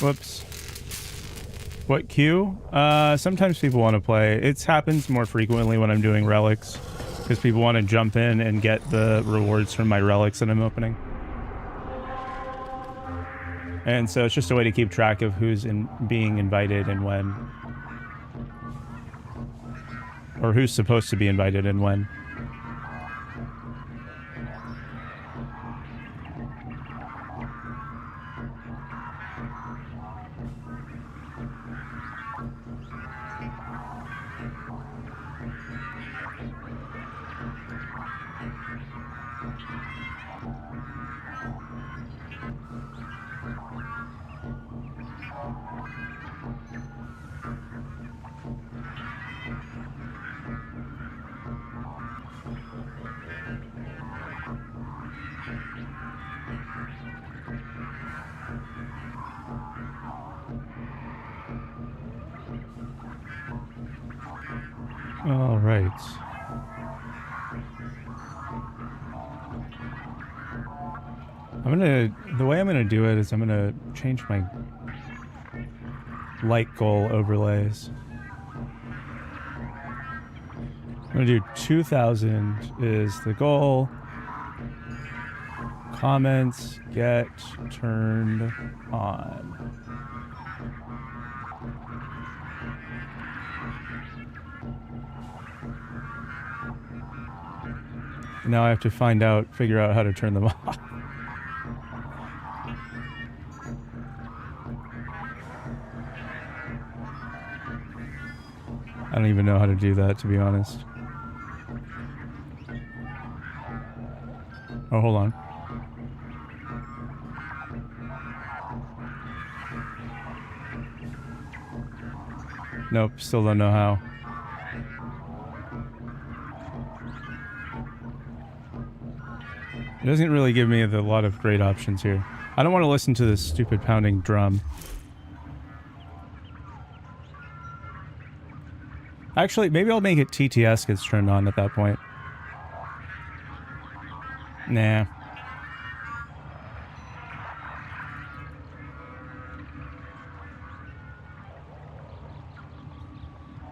Whoops. What queue? Sometimes people want to play. It happens more frequently when I'm doing relics, because people want to jump in and get the rewards from my relics that I'm opening. And so it's just a way to keep track of who's being invited and when. Or who's supposed to be invited and when. All right. The way I'm gonna do it is I'm gonna change my light goal overlays. I'm gonna do 2,000 is the goal. Comments get turned on. Now I have to figure out how to turn them off. I don't even know how to do that, to be honest. Oh, hold on. Nope, still don't know how. It doesn't really give me a lot of great options here. I don't want to listen to this stupid pounding drum. Actually, maybe I'll make it TTS gets turned on at that point. Nah.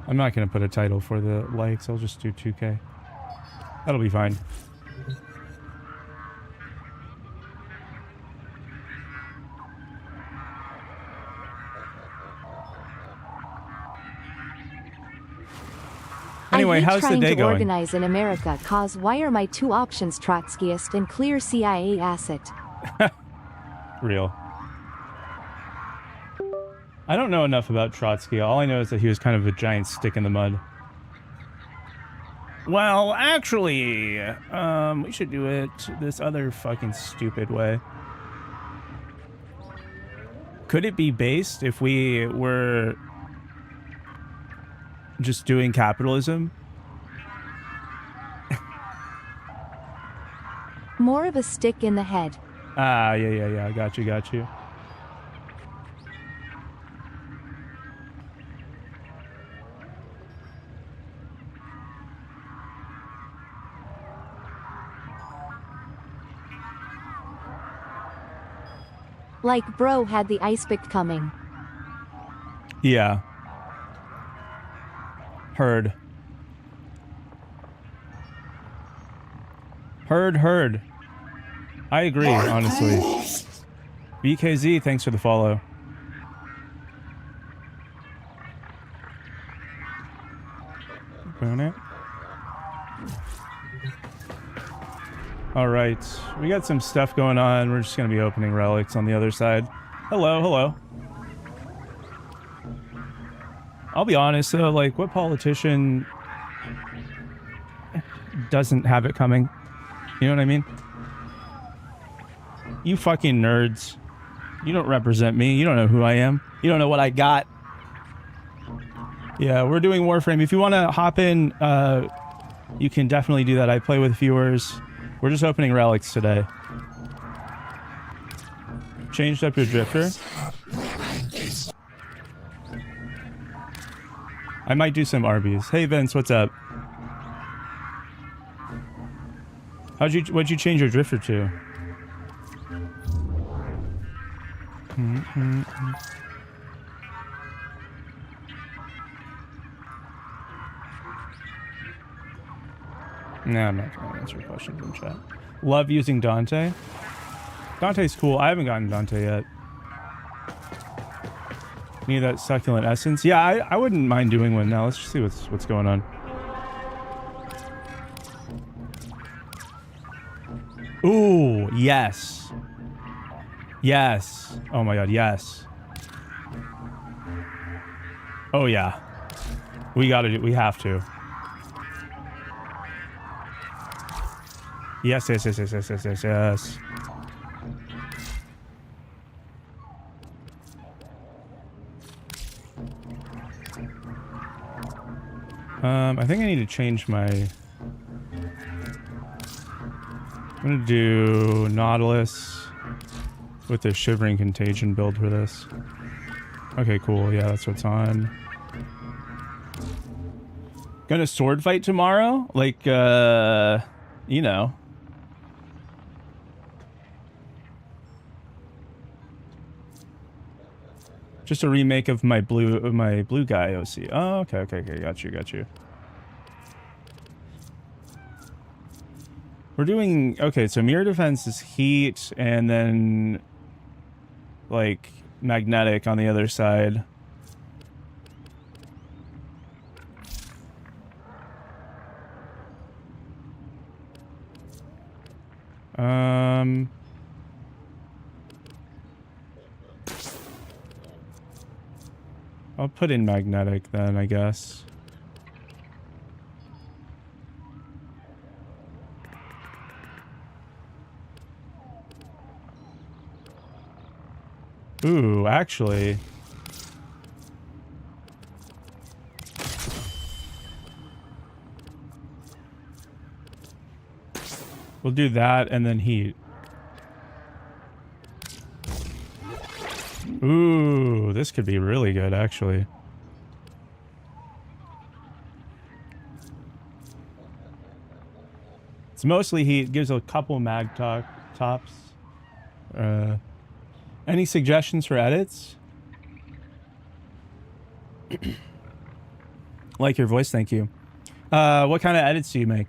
I'm not going to put a title for the likes. I'll just do 2K. That'll be fine. Anyway, how's the day going? Trying to organize in America cause why are my two options Trotskyist and clear CIA asset? Real. I don't know enough about Trotsky. All I know is that he was kind of a giant stick in the mud. Well, actually, we should do it this other fucking stupid way. Could it be based if we were just doing capitalism? More of a stick in the head. Ah, yeah. Got you. Like bro had the ice pick coming. Yeah. Heard. I agree, honestly. BKZ, thanks for the follow. Alright, we got some stuff going on. We're just gonna be opening relics on the other side. Hello. I'll be honest though, like, what politician doesn't have it coming? You know what I mean? You fucking nerds. You don't represent me. You don't know who I am. You don't know what I got. Yeah, we're doing Warframe. If you want to hop in, you can definitely do that. I play with viewers. We're just opening relics today. Changed up your drifter. I might do some Arby's. Hey Vince, what's up? What'd you change your drifter to? No, I'm not going to answer questions in chat. Love using Dante. Dante's cool. I haven't gotten Dante yet. Need that succulent essence. Yeah, I wouldn't mind doing one now. Let's just see what's going on. Ooh, yes. Yes. Oh my god, yes. Oh yeah. We have to. Yes. I think I need to change my... I'm gonna do Nautilus with the Shivering Contagion build for this. Okay, cool. Yeah, that's what's on. Gonna sword fight tomorrow? Like, you know. Just a remake of my blue guy OC. Oh, okay, got you. We're doing okay. So mirror defense is heat, and then like magnetic on the other side. I'll put in magnetic then, I guess. Ooh, actually. We'll do that and then heat. Ooh, this could be really good, actually. It's mostly heat. Gives a couple mag tops. Any suggestions for edits? Like your voice, thank you. What kind of edits do you make?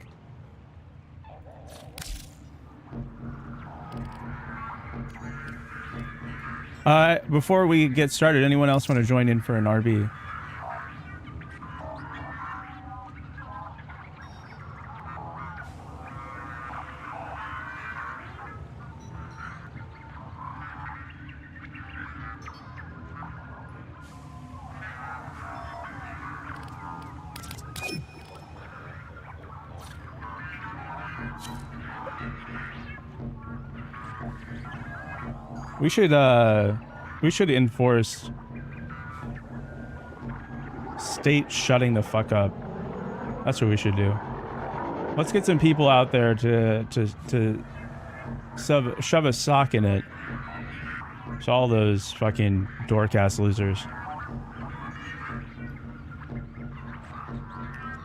Before we get started, anyone else want to join in for an RB? We should enforce state shutting the fuck up. That's what we should do. Let's get some people out there to shove a sock in it. So all those fucking dork-ass losers.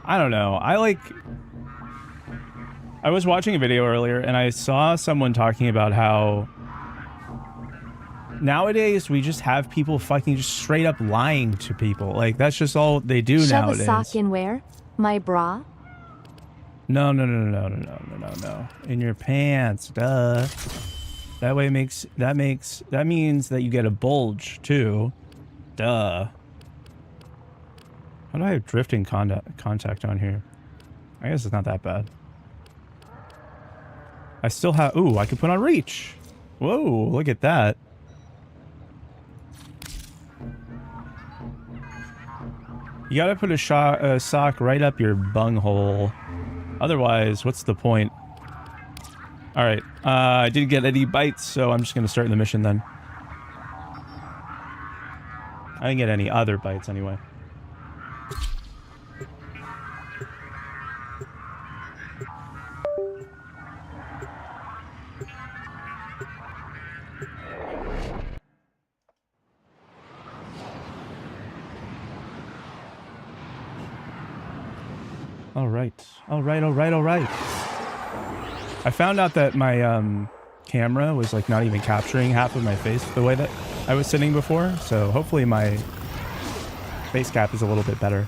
I don't know. I was watching a video earlier and I saw someone talking about how nowadays we just have people fucking just straight up lying to people. Like that's just all they do nowadays. Shove a sock in where? My bra? No. In your pants, duh. That means that you get a bulge too. Duh. How do I have drifting contact on here? I guess it's not that bad. I still have... Ooh, I could put on reach. Whoa, look at that. You gotta put a sock right up your bunghole. Otherwise, what's the point? Alright, I didn't get any bites, so I'm just gonna start the mission then. I didn't get any other bites anyway. All right. I found out that my camera was like not even capturing half of my face the way that I was sitting before, so hopefully my base cap is a little bit better.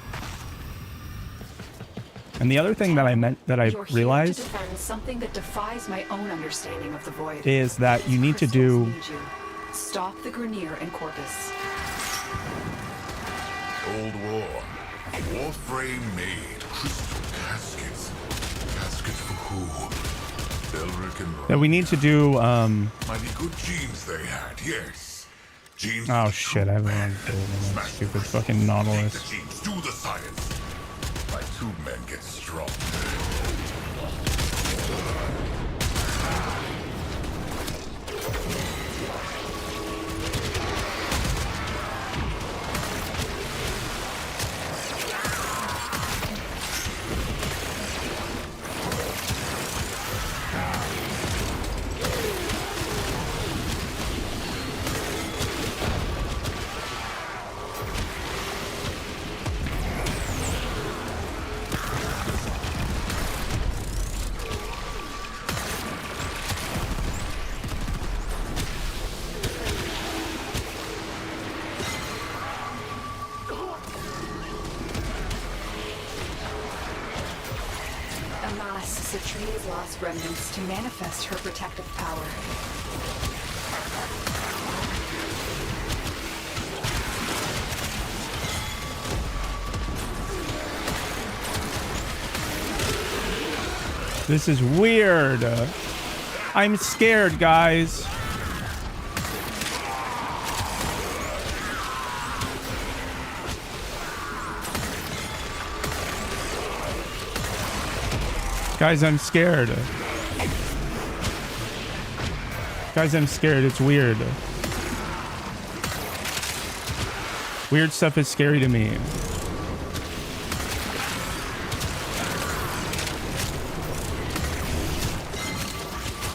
And the other thing that I realized something that defies my own understanding of the void is that you need to do. Stop the Grenier and Corpus. Old war. Warframe made crystal caskets. Caskets for who? Belric and That we need to do. Mighty good genes they had, yes. Genes. Oh shit! I have one. Stupid fucking Nautilus. The genes do the science. My tube men get strong. Citria's lost remnants to manifest her protective power. This is weird. I'm scared, guys. Guys, I'm scared. Guys, I'm scared. It's weird. Weird stuff is scary to me.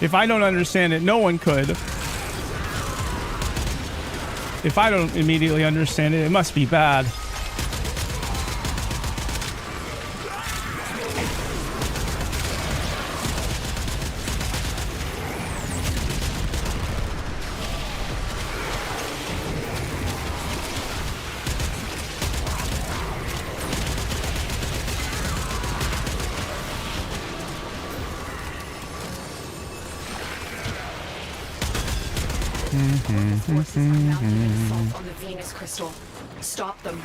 If I don't understand it, no one could. If I don't immediately understand it, it must be bad. Forces are mounting an assault on the Venus crystal. Stop them.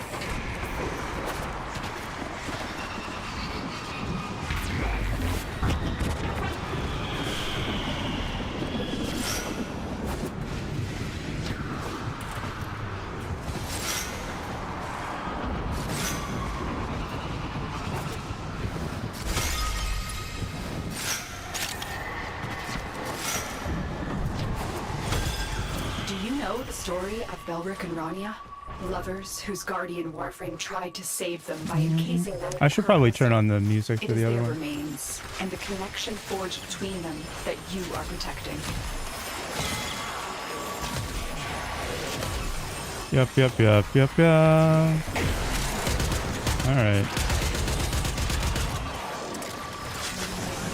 The story of Belric and Rania, lovers whose guardian Warframe tried to save them by encasing them. I should probably turn on the music for the other one. Remains and the connection forged between them that you are protecting. Yep. All right.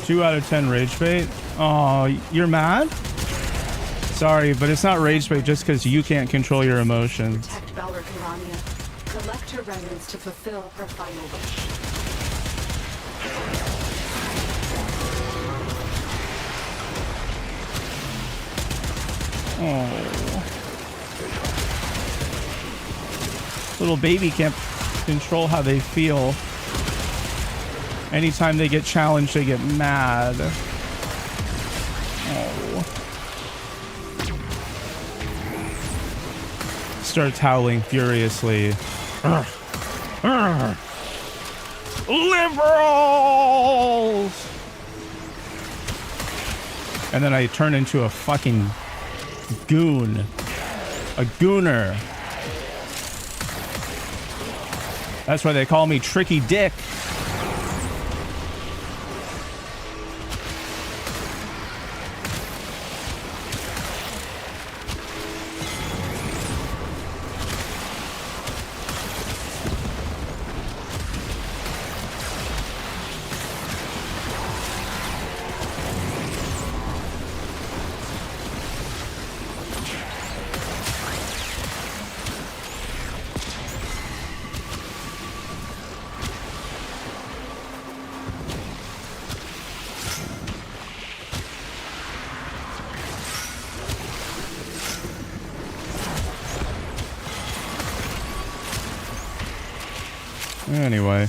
2 out of 10 rage bait. Oh, you're mad? Sorry, but it's not rage bait just because you can't control your emotions. Protect Belric and Rania. Collect her remnants to fulfill her final wish. Oh. Little baby can't control how they feel. Anytime they get challenged, they get mad. Oh. Starts howling furiously. Urgh. Urgh. Liberals! And then I turn into a fucking goon. A gooner. That's why they call me Tricky Dick. Anyway.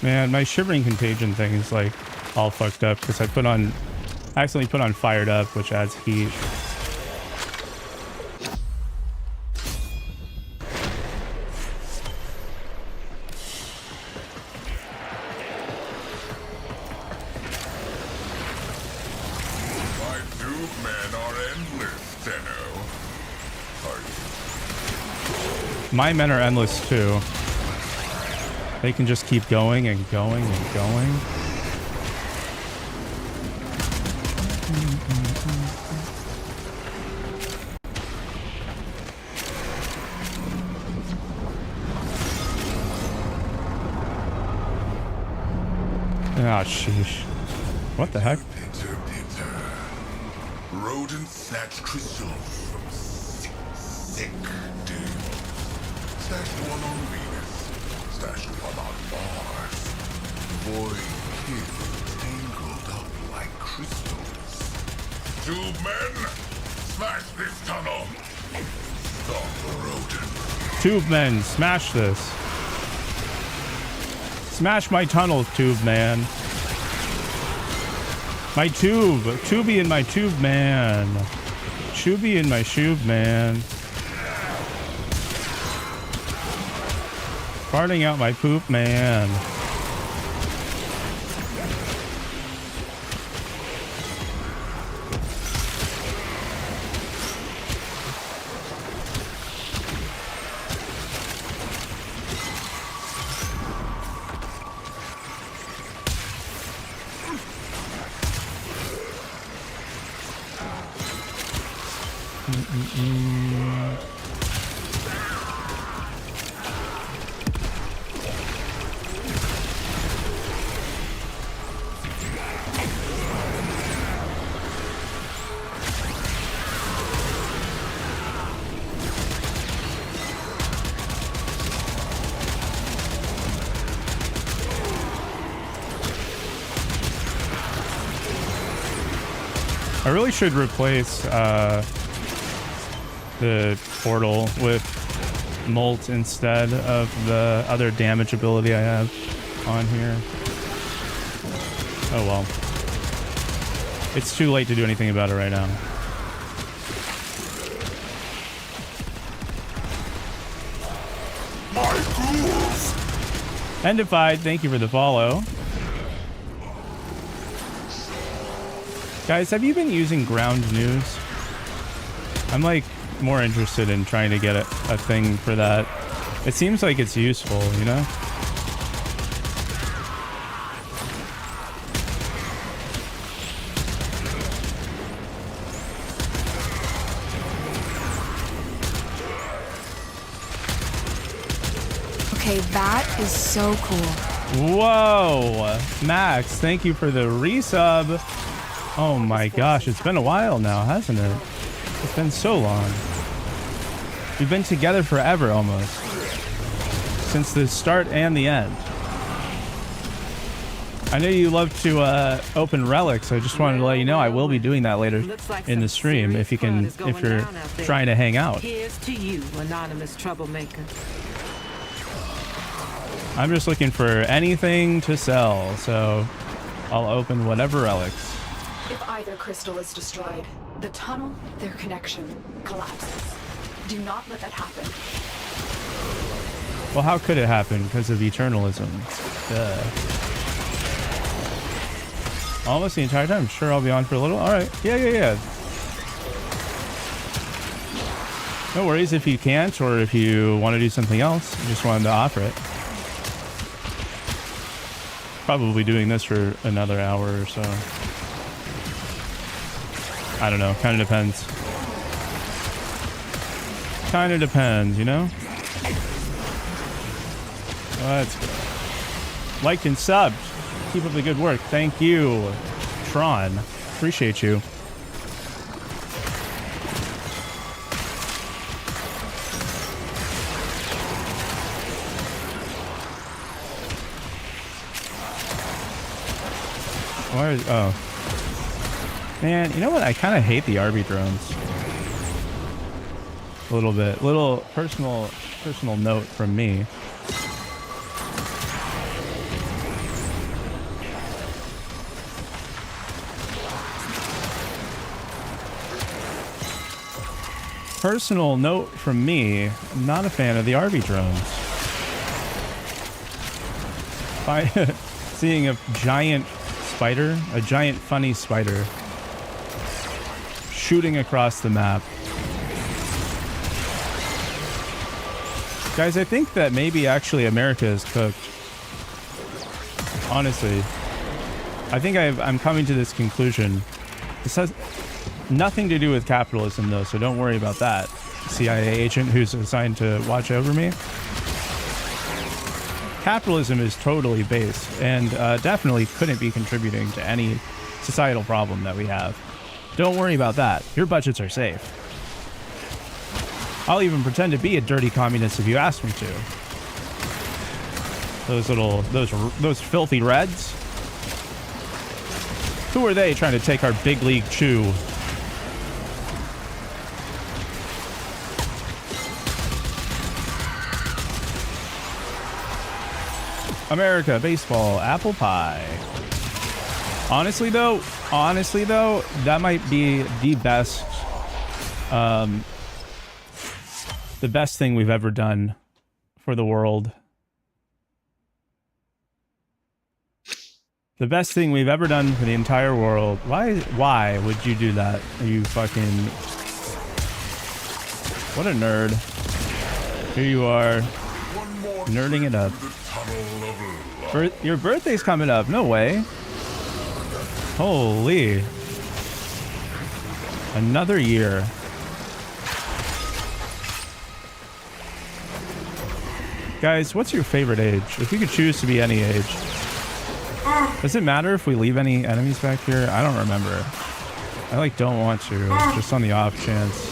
Man, my shivering contagion thing is like all fucked up because I accidentally put on fired up, which adds heat. My noob men are endless, Tenno. Are you? My men are endless too. They can just keep going and going and going. Ah, sheesh. What the heck? Pitter, pitter. Rodents snatch crystals from sick dudes. Stashed one on Venus. Stashed one on Mars. Void kids tangled up like crystals. Tube men, smash this tunnel. Stop the rodent. Tube men, smash this. Smash my tunnel, tube man. My tube. Tubey in my tube man. Chubby in my tube man. Farting out my poop man. I really should replace the portal with Molt instead of the other damage ability I have on here. Oh well. It's too late to do anything about it right now. Endified, thank you for the follow. Guys, have you been using ground news? I'm like more interested in trying to get a thing for that. It seems like it's useful, you know? Okay, that is so cool. Whoa! Max, thank you for the resub. Oh my gosh, it's been a while now, hasn't it? It's been so long. We've been together forever almost. Since the start and the end. I know you love to open relics, so I just wanted to let you know I will be doing that later in the stream if you're trying to hang out. Here's to you, anonymous troublemaker. I'm just looking for anything to sell, so I'll open whatever relics. If either crystal is destroyed, the tunnel, their connection, collapses. Do not let that happen. Well, how could it happen? Because of eternalism. Duh. Almost the entire time. Sure, I'll be on for a little. All right. Yeah. No worries if you can't, or if you want to do something else. I just wanted to offer it. Probably doing this for another hour or so. I don't know. Kind of depends. Kind of depends, you know? Let's go. Liked and subbed. Keep up the good work. Thank you, Tron. Appreciate you. Why is, oh. Man, you know what? I kind of hate the RB drones. A little bit. Little personal note from me. Personal note from me, I'm not a fan of the RB drones. Seeing a giant spider, a giant funny spider, shooting across the map. Guys, I think that maybe actually America is cooked. Honestly. I think I'm coming to this conclusion. This has nothing to do with capitalism, though, so don't worry about that. CIA agent who's assigned to watch over me. Capitalism is totally based and definitely couldn't be contributing to any societal problem that we have. Don't worry about that. Your budgets are safe. I'll even pretend to be a dirty communist if you ask me to. Those filthy Reds. Who are they trying to take our big league chew? America, baseball, apple pie. Honestly though, that might be the best thing we've ever done for the world. The best thing we've ever done for the entire world. Why would you do that? You fucking... What a nerd. Here you are, nerding it up. Your birthday's coming up. No way. Holy. Another year. Guys, what's your favorite age? If you could choose to be any age. Does it matter if we leave any enemies back here? I don't remember. I don't want to. Just on the off chance.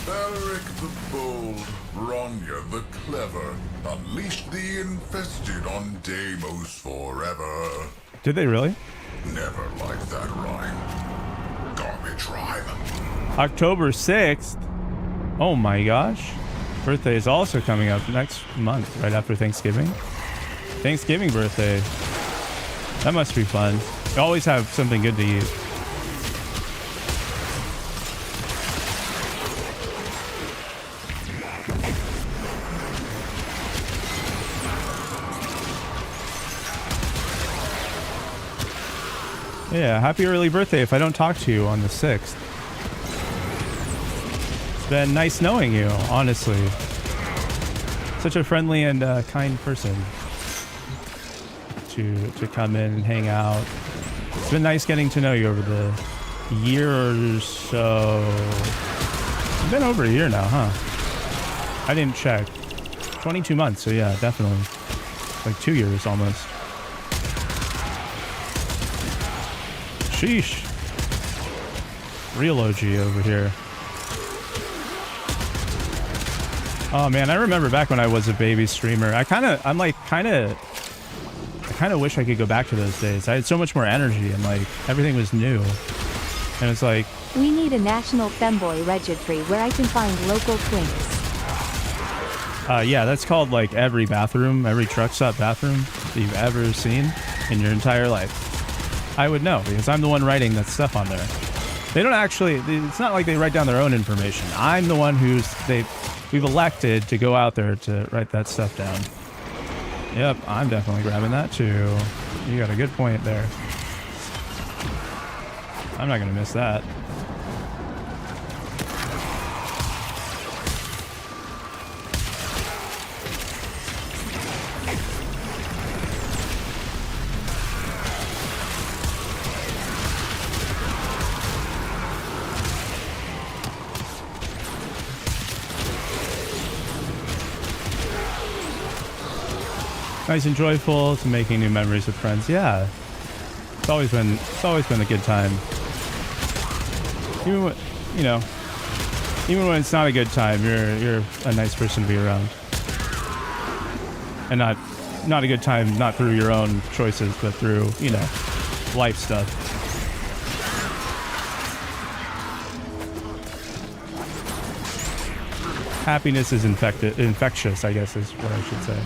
Eric the bold, Bronya the clever, unleashed the infested on Deimos forever. Did they really? Never liked that rhyme. Garbage rhyme. October 6th. Oh my gosh. Birthday is also coming up next month, right after Thanksgiving. Thanksgiving birthday. That must be fun. You always have something good to eat. Yeah, happy early birthday if I don't talk to you on the 6th. It's been nice knowing you, honestly. Such a friendly and kind person to come in and hang out. It's been nice getting to know you over the year or so. It's been over a year now, huh? I didn't check. 22 months, so yeah, definitely. Like 2 years almost. Sheesh. Real OG over here. Oh man, I remember back when I was a baby streamer. I kind of wish I could go back to those days. I had so much more energy and everything was new. And it's like, We need a national femboy registry where I can find local twinks. yeah, that's called every bathroom, every truck stop bathroom that you've ever seen in your entire life. I would know because I'm the one writing that stuff on there. They don't actually, it's not like they write down their own information. I'm the one we've elected to go out there to write that stuff down. Yep, I'm definitely grabbing that too. You got a good point there. I'm not gonna miss that. Nice and joyful to making new memories with friends. Yeah, it's always been a good time. Even when it's not a good time, you're a nice person to be around, and not not a good time, not through your own choices, but through, you know, life stuff. Happiness is infectious, I guess is what I should say.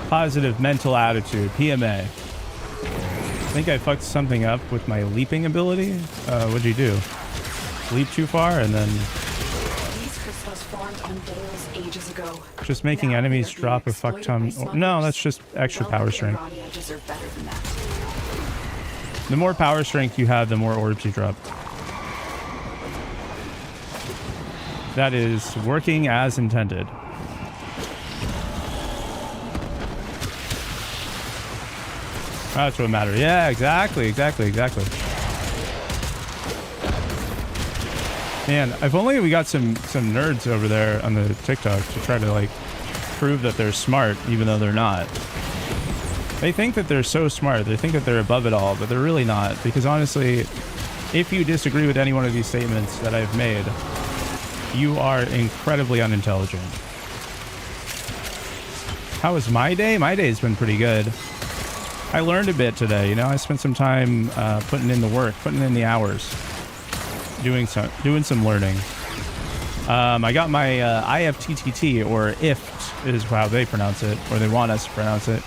Positive mental attitude, PMA. I think I fucked something up with my leaping ability. What'd you do? Leap too far and then... These crystals formed on Dales ages ago. Just making Now enemies they're being drop a fuck exploited ton. by No, smugglers. that's just extra power Belric strength. and Rania deserve better than that. The more power strength you have, the more orbs you drop. That is working as intended. That's what matters. Yeah, exactly. Man, if only we got some nerds over there on the TikTok to try to like prove that they're smart, even though they're not. They think that they're so smart. They think that they're above it all, but they're really not. Because honestly, if you disagree with any one of these statements that I've made, you are incredibly unintelligent. How was my day? My day's been pretty good. I learned a bit today, you know. I spent some time putting in the work, putting in the hours, doing some learning. I got my IFTTT, or IFT is how they pronounce it, or they want us to pronounce it,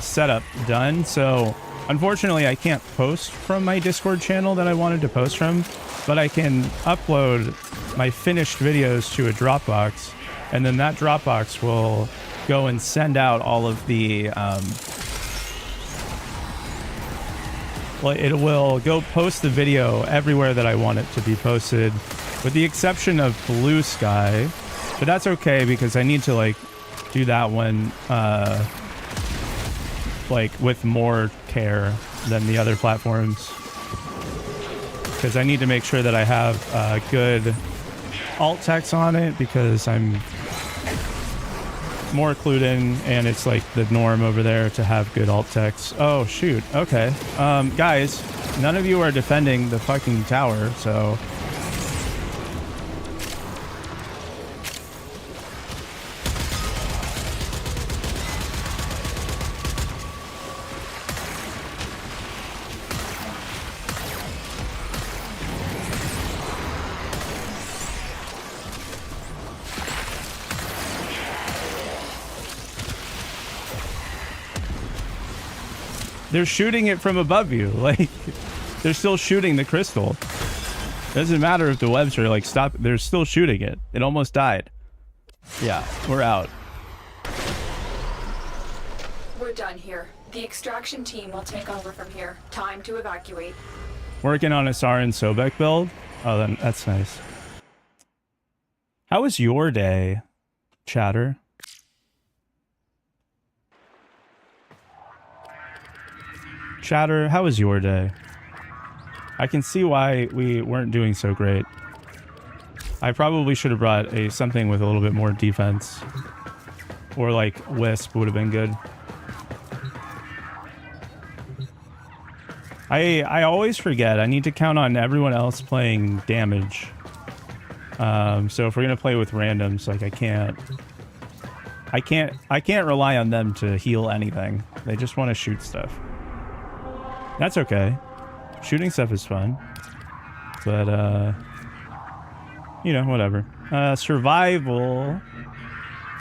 setup done. So unfortunately, I can't post from my Discord channel that I wanted to post from, but I can upload my finished videos to a Dropbox, and then that Dropbox will go and send out all of the well, it will go post the video everywhere that I want it to be posted, with the exception of Blue Sky. But that's okay, because I need to like do that one like with more care than the other platforms, because I need to make sure that I have good alt text on it, because I'm more clued in, and it's like the norm over there to have good alt text. Oh shoot, okay. Guys, none of you are defending the fucking tower, so they're shooting it from above you. Like, they're still shooting the crystal. Doesn't matter if the webs are like stop. They're still shooting it. It almost died. Yeah, we're out. We're done here. The extraction team will take over from here. Time to evacuate. Working on a Sarin Sobek build. Oh, then that's nice. How was your day, chatter? Chatter, how was your day? I can see why we weren't doing so great. I probably should have brought something with a little bit more defense. Or like Wisp would have been good. I always forget. I need to count on everyone else playing damage. So if we're gonna play with randoms, like I can't rely on them to heal anything. They just want to shoot stuff. That's okay. Shooting stuff is fun. But, you know, whatever. Survival.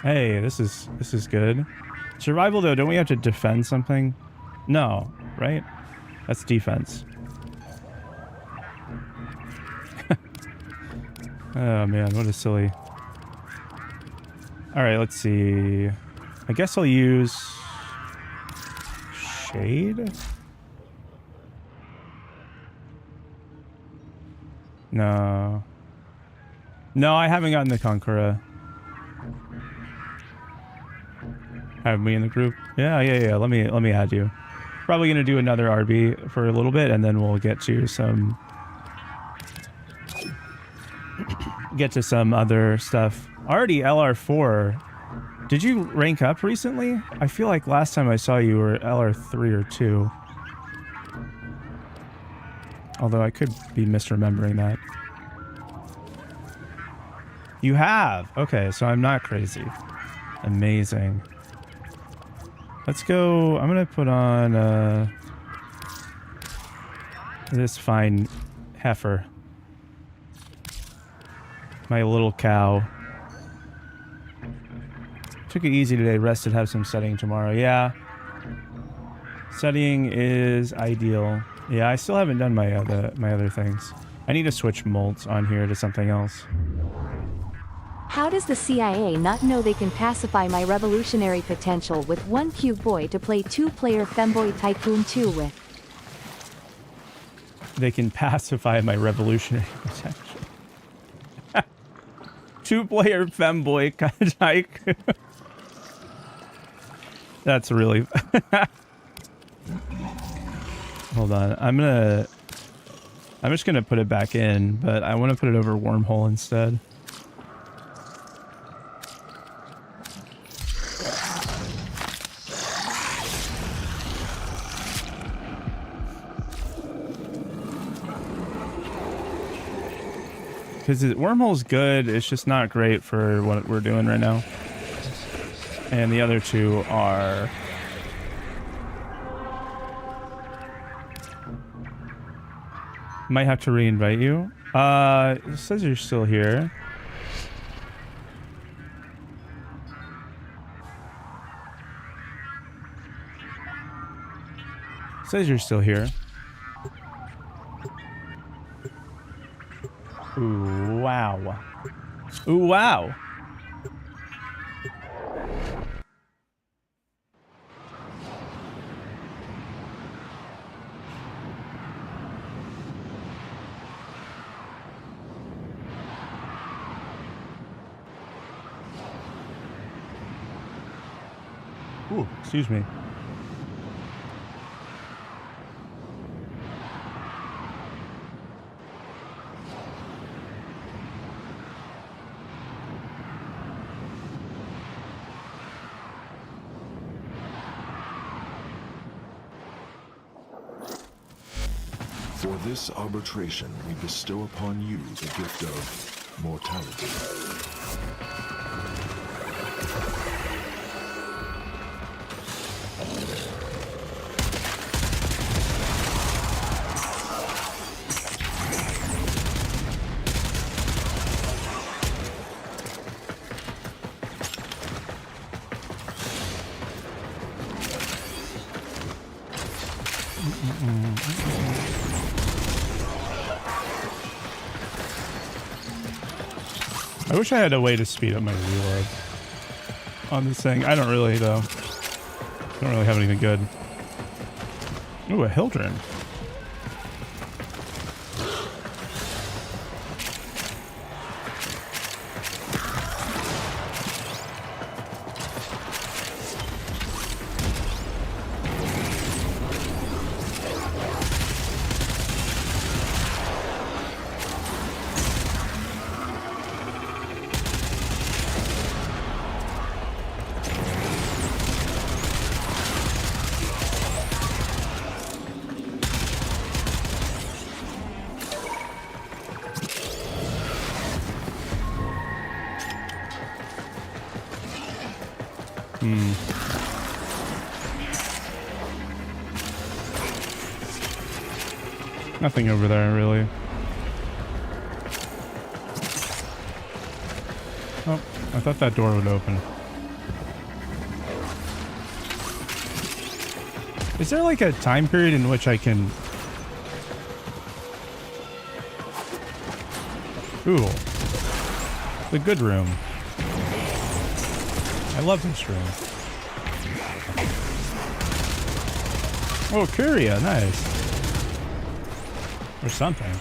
Hey, this is good. Survival, though, don't we have to defend something? No, right? That's defense. Oh, man, what a silly... Alright, let's see. I guess I'll use... Shade? No. No, I haven't gotten the Conqueror. Have me in the group? Yeah. Let me add you. Probably gonna do another RB for a little bit, and then we'll get to some other stuff. Already LR4. Did you rank up recently? I feel like last time I saw you were LR3 or 2. Although I could be misremembering that. You have. Okay, so I'm not crazy. Amazing. Let's go. I'm gonna put on this fine heifer. My little cow. Took it easy today. Rested. Have some studying tomorrow. Yeah. Studying is ideal. Yeah, I still haven't done my other things. I need to switch molds on here to something else. How does the CIA not know they can pacify my revolutionary potential with one cube boy to play two-player Femboy Tycoon 2 with? They can pacify my revolutionary potential. Two-player Femboy Tycoon. That's really... Hold on. I'm just gonna put it back in, but I want to put it over wormhole instead. Because wormhole's good, it's just not great for what we're doing right now. And the other two are... Might have to re-invite you. It says you're still here. It says you're still here. Ooh, wow. Ooh, wow. Ooh, excuse me. For this arbitration, we bestow upon you the gift of mortality. I wish I had a way to speed up my reload on this thing. I don't really, though. I don't really have anything good. Ooh, a Hildren. Nothing over there, really. Oh, I thought that door would open. Is there like a time period in which I can... Ooh. The good room. I love this room. Oh, Curia, nice. Or something.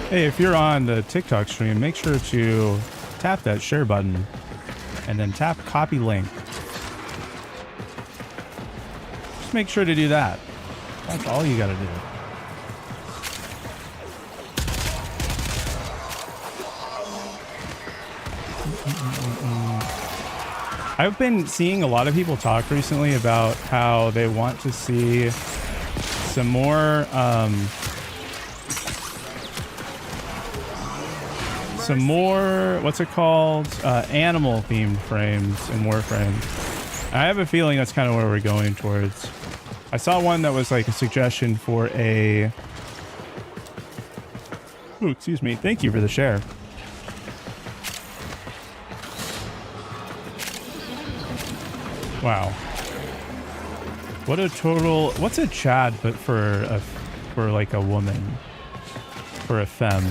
Hey, if you're on the TikTok stream, make sure to tap that share button and then tap copy link. Just make sure to do that. That's all you gotta do. I've been seeing a lot of people talk recently about how they want to see some more what's it called, animal themed frames in Warframe. I have a feeling that's kind of where we're going towards. I saw one that was like a suggestion for a, ooh, excuse me, thank you for the share. Wow. What a total, what's a Chad but for like a woman, for a femme?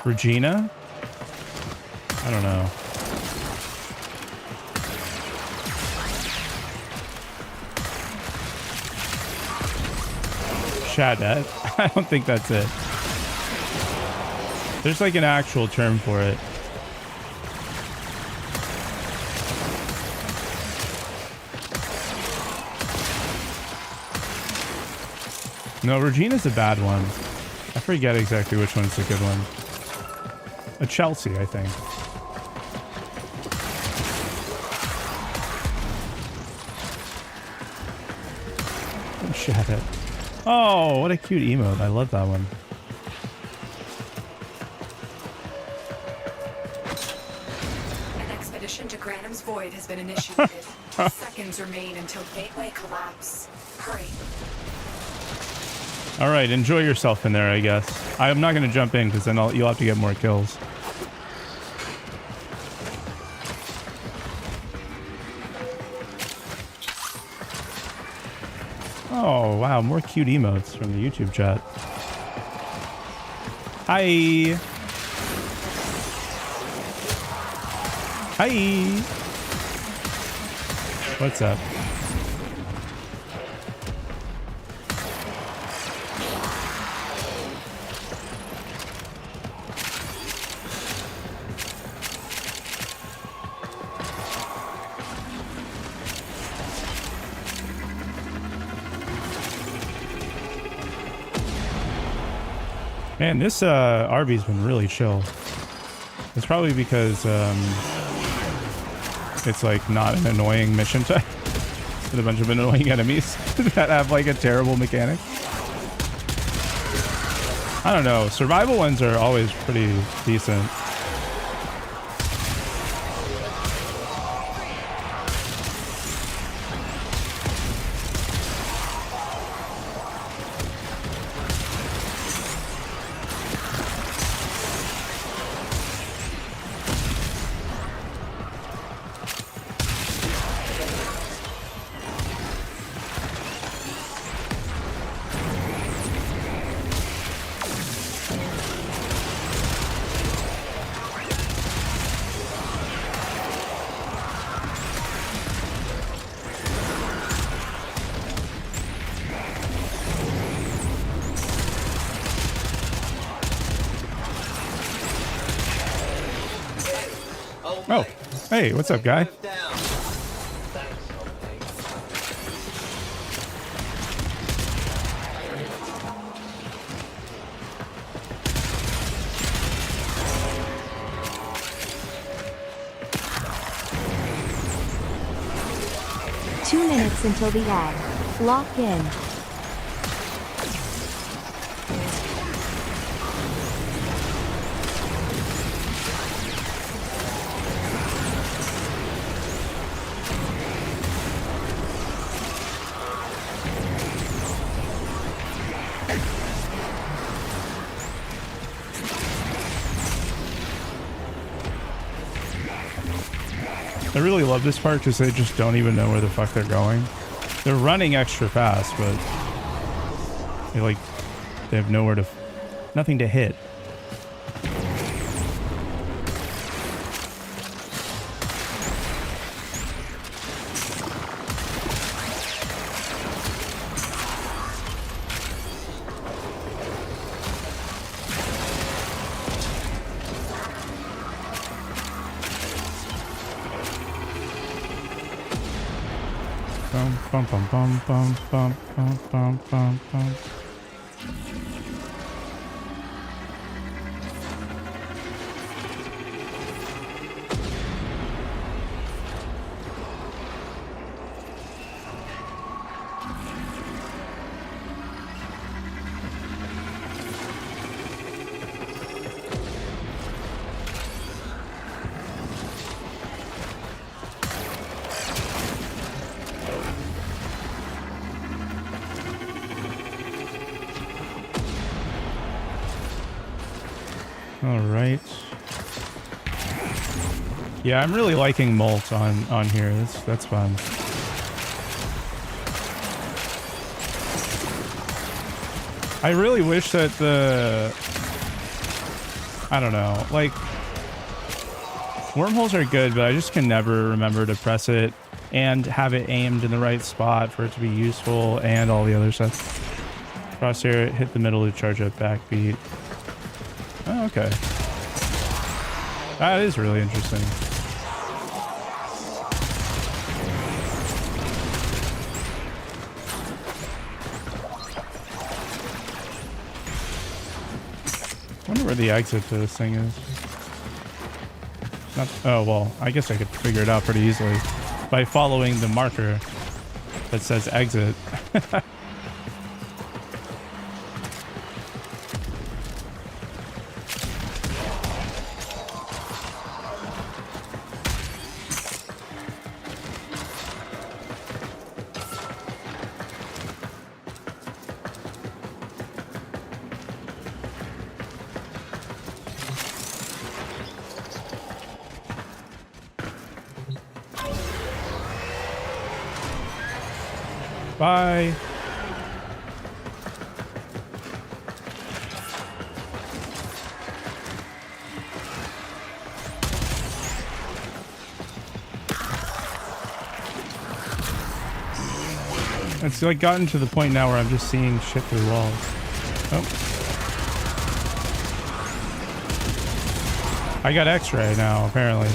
Regina? I don't know. Chadette? I don't think that's it. There's like an actual term for it. No, Regina's a bad one. I forget exactly which one's the good one. A Chelsea, I think. Shut it. Oh, what a cute emote. I love that one. An expedition to Granham's Void has been initiated. Seconds remain until gateway collapse. Hurry. All right, enjoy yourself in there, I guess. I'm not going to jump in because then you'll have to get more kills. Oh, wow, more cute emotes from the YouTube chat. Hi. Hi. What's up? Man, this Arby's been really chill. It's probably because it's like not an annoying mission type with a bunch of annoying enemies that have like a terrible mechanic. I don't know. Survival ones are always pretty decent. Oh, hey, what's up, guy? Minutes until the ad. Lock in. I really love this part because they just don't even know where the fuck they're going. They're running extra fast, but they have nowhere to, nothing to hit. bum, bum, bum, bum, bum, bum, bum, bum, bum. All right. Yeah, I'm really liking Molt on here. That's fun. I really wish that I don't know, like, wormholes are good, but I just can never remember to press it and have it aimed in the right spot for it to be useful and all the other stuff. Crosshair, hit the middle to charge up backbeat. Oh, okay. That is really interesting. I wonder where the exit to this thing is. Not, oh, well, I guess I could figure it out pretty easily by following the marker that says exit. Bye. It's like gotten to the point now where I'm just seeing shit through walls. Oh. I got X-ray now, apparently.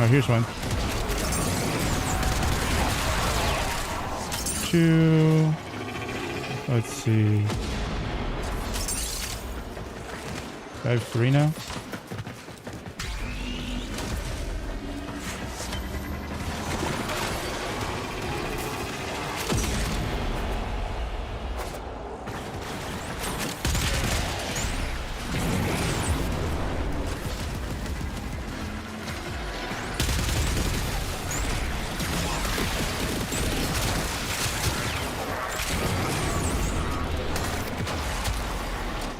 Oh, here's one. Two. Let's see. I have 3 now.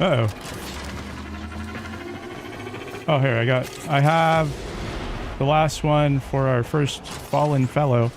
Uh-oh. Oh, here, I have the last one for our first fallen fellow.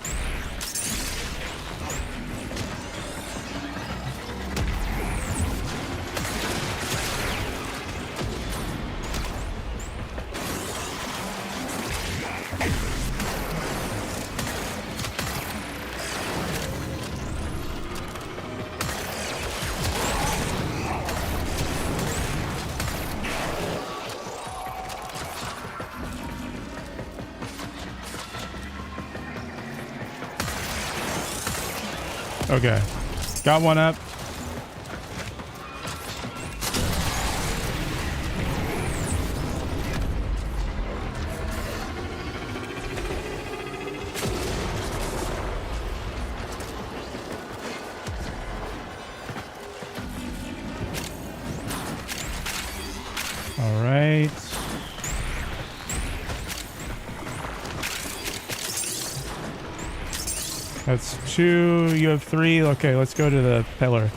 Okay, got one up. All right. That's 2, you have 3. Okay, let's go to the pillar.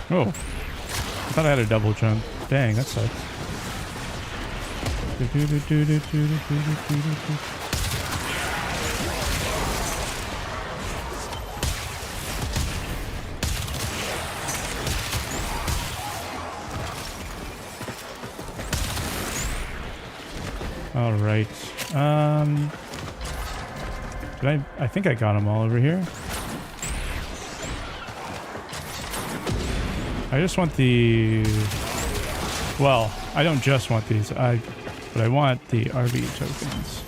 Oh, thought I had a double jump. Dang, that sucks. All right. I think I got them all over here. I just want the... Well, I don't just want these, but I want the RV tokens.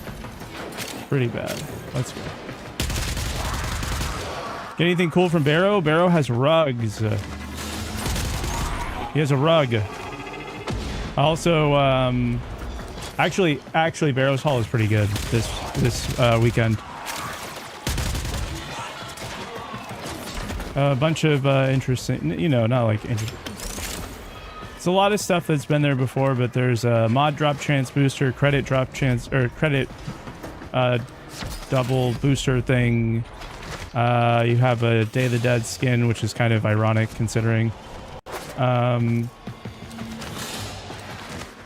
Pretty bad. Let's go. Get anything cool from Barrow? Barrow has rugs. He has a rug. Also, actually, Barrow's Hall is pretty good this weekend. A bunch of interesting, not like interesting. It's a lot of stuff that's been there before, but there's a mod drop chance booster, credit drop chance, or credit double booster thing. You have a Day of the Dead skin, which is kind of ironic considering.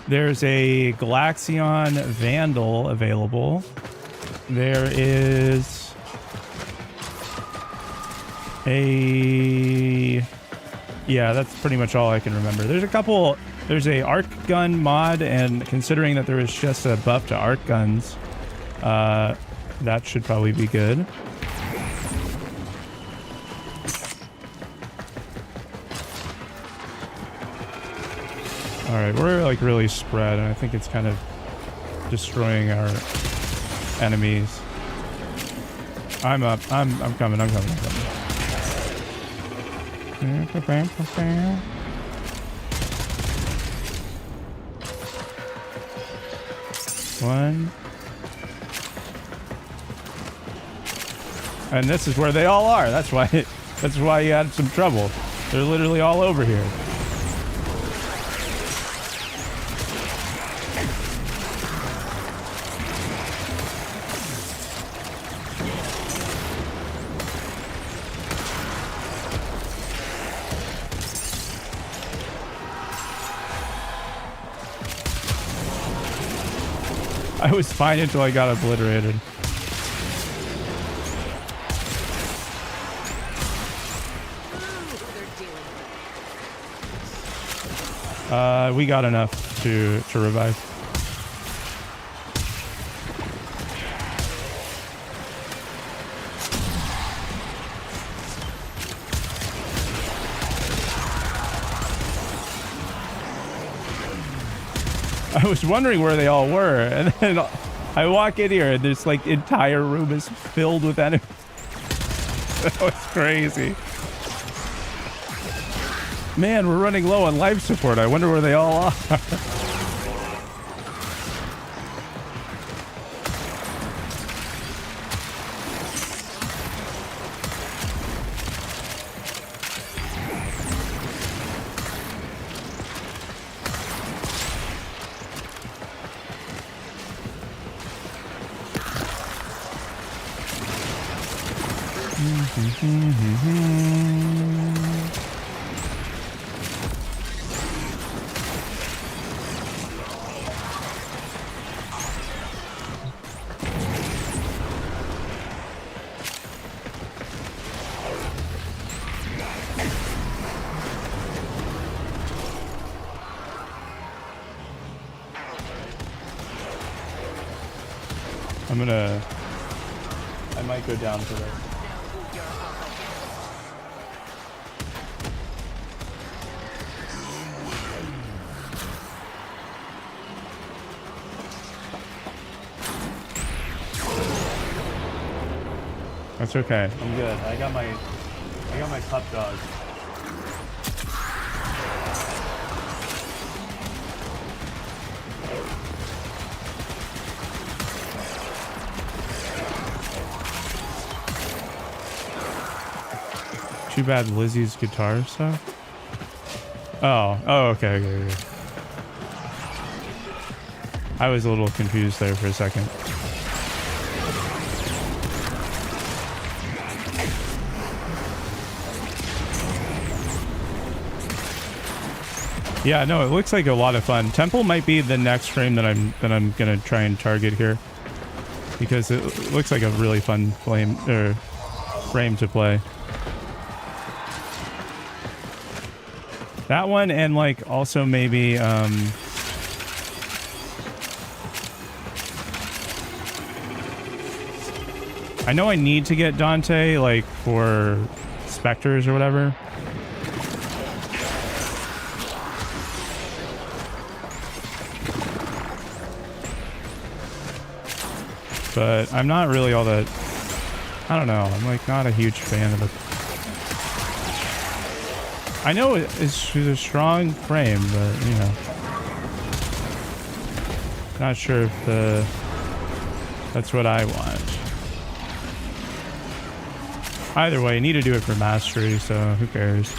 There's a Galaxion Vandal available. There is yeah, that's pretty much all I can remember. There's a arc gun mod, and considering that there was just a buff to arc guns, that should probably be good. All right, we're like really spread, and I think it's kind of destroying our enemies. I'm up. I'm coming. One. And this is where they all are. That's why you had some trouble. They're literally all over here. I was fine until I got obliterated. We got enough to revive. I was wondering where they all were, and then I walk in here and this like entire room is filled with enemies. That was crazy. Man, we're running low on life support. I wonder where they all are. I might go down for this. That's okay. I'm good. I got my pup dog. Too bad Lizzie's guitar stuff. Oh, okay. I was a little confused there for a second. Yeah, no, it looks like a lot of fun. Temple might be the next frame that I'm gonna try and target here, because it looks like a really fun frame to play. That one, and like also maybe I know I need to get Dante like for specters or whatever. But I'm not really all that, I don't know, I'm like not a huge fan of it. I know it's a strong frame, but you know, not sure if that's what I want. Either way, I need to do it for mastery, so who cares?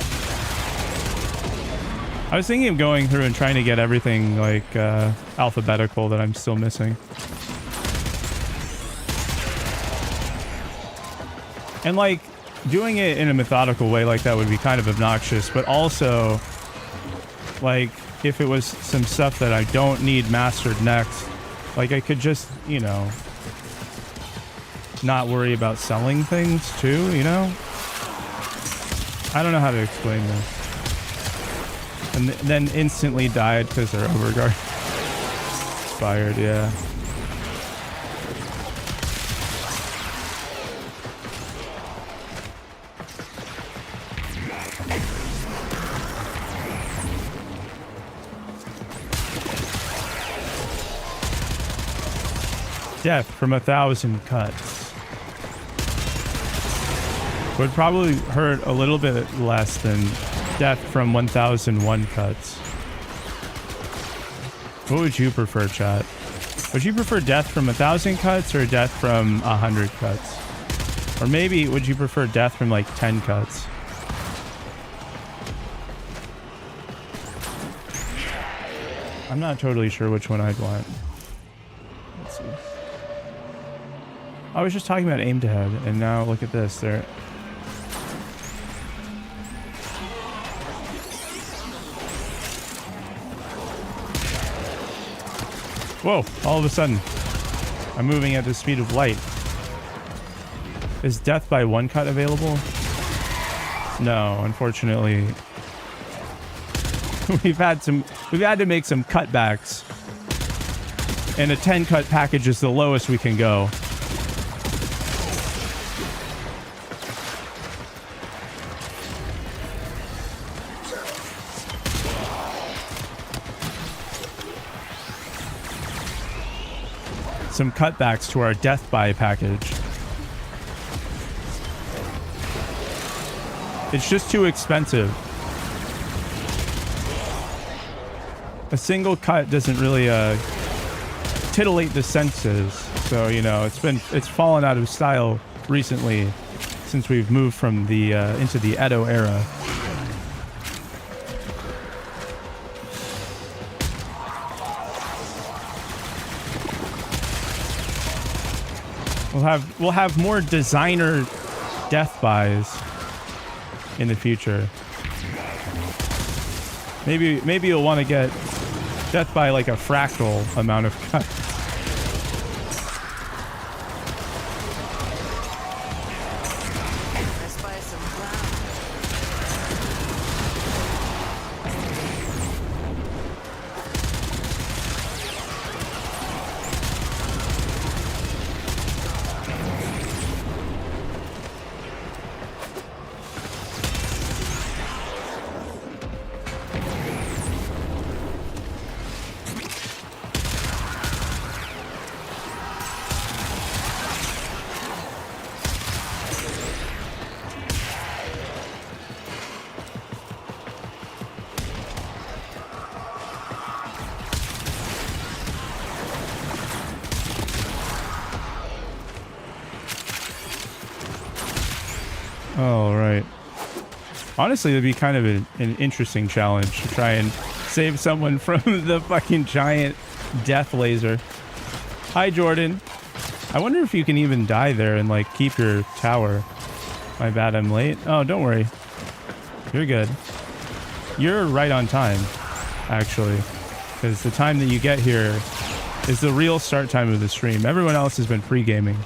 I was thinking of going through and trying to get everything like alphabetical that I'm still missing. And like doing it in a methodical way like that would be kind of obnoxious, but also like if it was some stuff that I don't need mastered next, like I could just, you know, not worry about selling things too, you know? I don't know how to explain this. And then instantly died because their overguard expired, yeah. Death from 1,000 cuts. Would probably hurt a little bit less than death from 1,001 cuts. What would you prefer, chat? Would you prefer death from 1,000 cuts or death from 100 cuts? Or maybe would you prefer death from like 10 cuts? I'm not totally sure which one I'd want. Let's see. I was just talking about aim to head, and now look at this. There. Whoa, all of a sudden, I'm moving at the speed of light. Is death by one cut available? No, unfortunately. We've had to make some cutbacks. And a 10 cut package is the lowest we can go. Some cutbacks to our death buy package. It's just too expensive. A single cut doesn't really titillate the senses, so you know it's fallen out of style recently since we've moved from the into the Edo era. We'll have more designer death buys in the future. Maybe you'll want to get death by like a fractal amount of cut. All right. Honestly, it'd be kind of an interesting challenge to try and save someone from the fucking giant death laser. Hi, Jordan. I wonder if you can even die there and like keep your tower. My bad, I'm late. Oh, don't worry. You're good. You're right on time. actually, because the time that you get here is the real start time of the stream. Everyone else has been pre-gaming.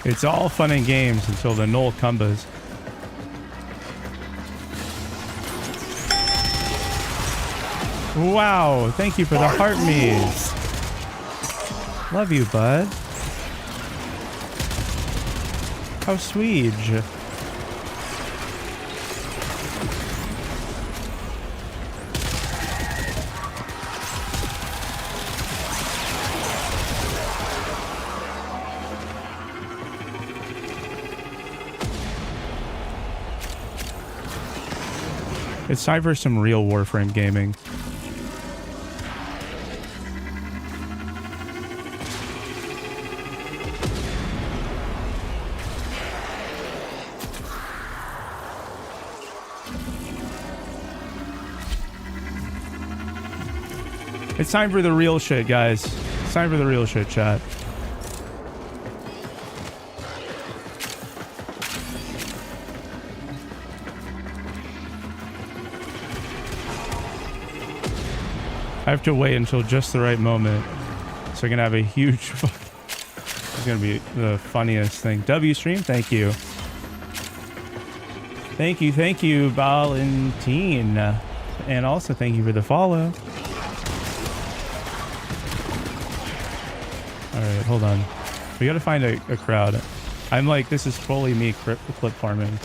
It's all fun and games until the null combos. Wow, thank you for the heart me's. Love you, bud. How sweet. It's time for some real Warframe gaming. It's time for the real shit, guys. It's time for the real shit, chat. I have to wait until just the right moment so I can have a huge... It's going to be the funniest thing. W stream, thank you. Thank you, Valentine. And also thank you for the follow. Alright, hold on. We gotta find a crowd. I'm like, this is fully me clip farming.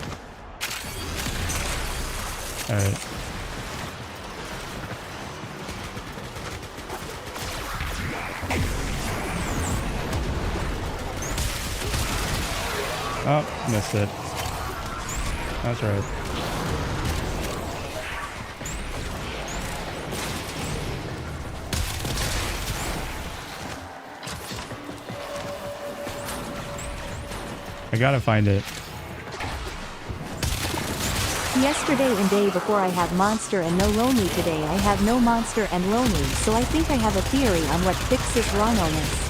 Alright. Oh, missed it. That's right. I gotta find it. Yesterday and day before I have monster and no lonely. Today I have no monster and lonely, so I think I have a theory on what fixes wrongness.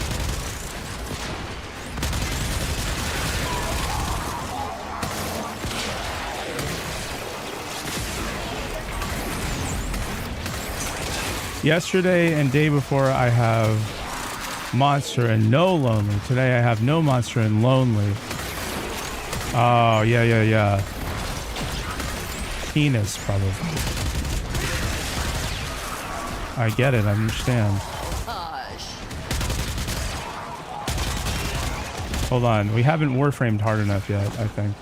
Yesterday and day before I have monster and no lonely. Today I have no monster and lonely. Oh, yeah. Penis, probably. I get it, I understand. Hold on, we haven't warframed hard enough yet, I think.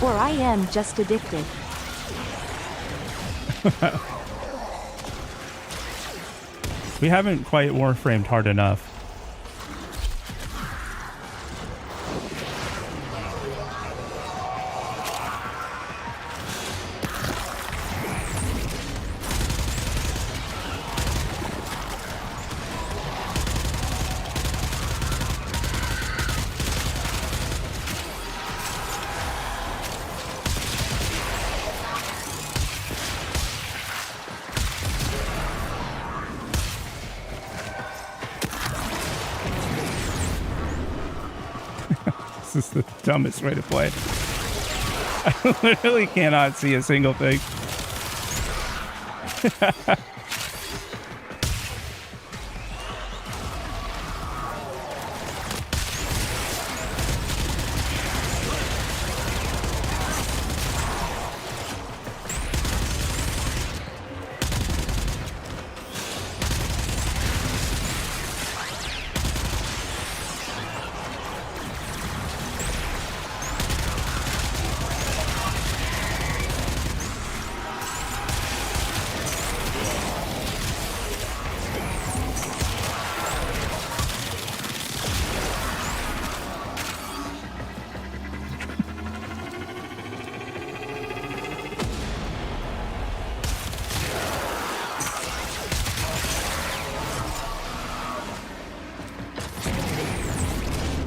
Or I am just addicted. We haven't quite warframed hard enough. This is the dumbest way to play. I literally cannot see a single thing.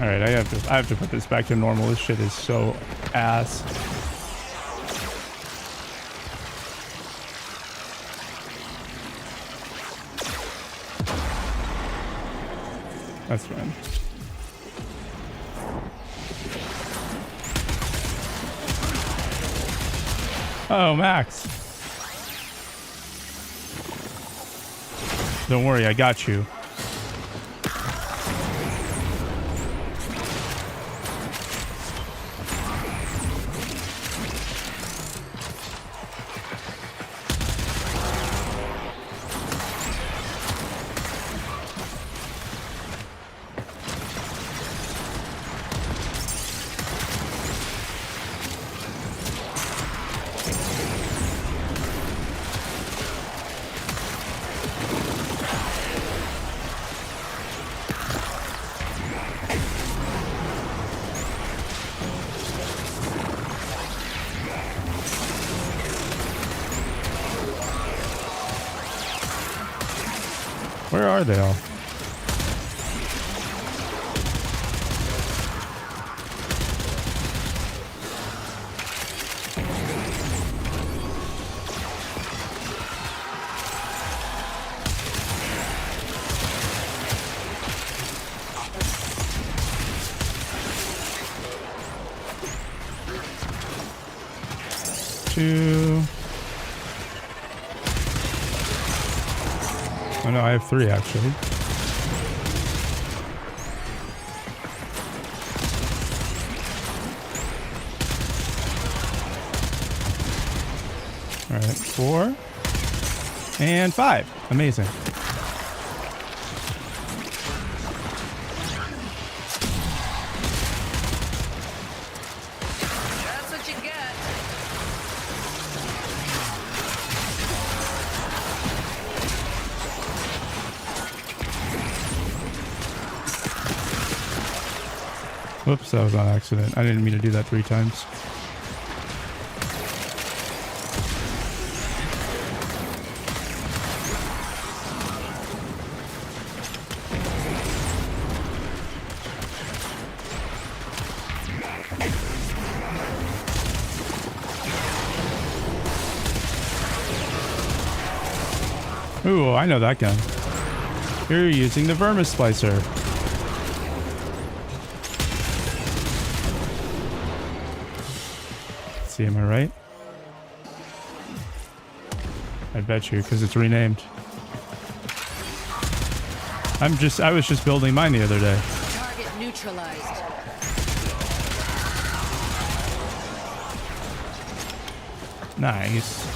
All right, I have to put this back to normal. This shit is so ass. That's fine. Oh, Max. Don't worry, I got you. Where are they all? Two. Oh no, I have three actually. All right, 4 and 5. Amazing. That's what you get. Whoops, that was on accident. I didn't mean to do that 3 times. Ooh, I know that gun. You're using the Vermis Splicer. Let's see, am I right? I bet you, because it's renamed. I was just building mine the other day. Target neutralized. Nice.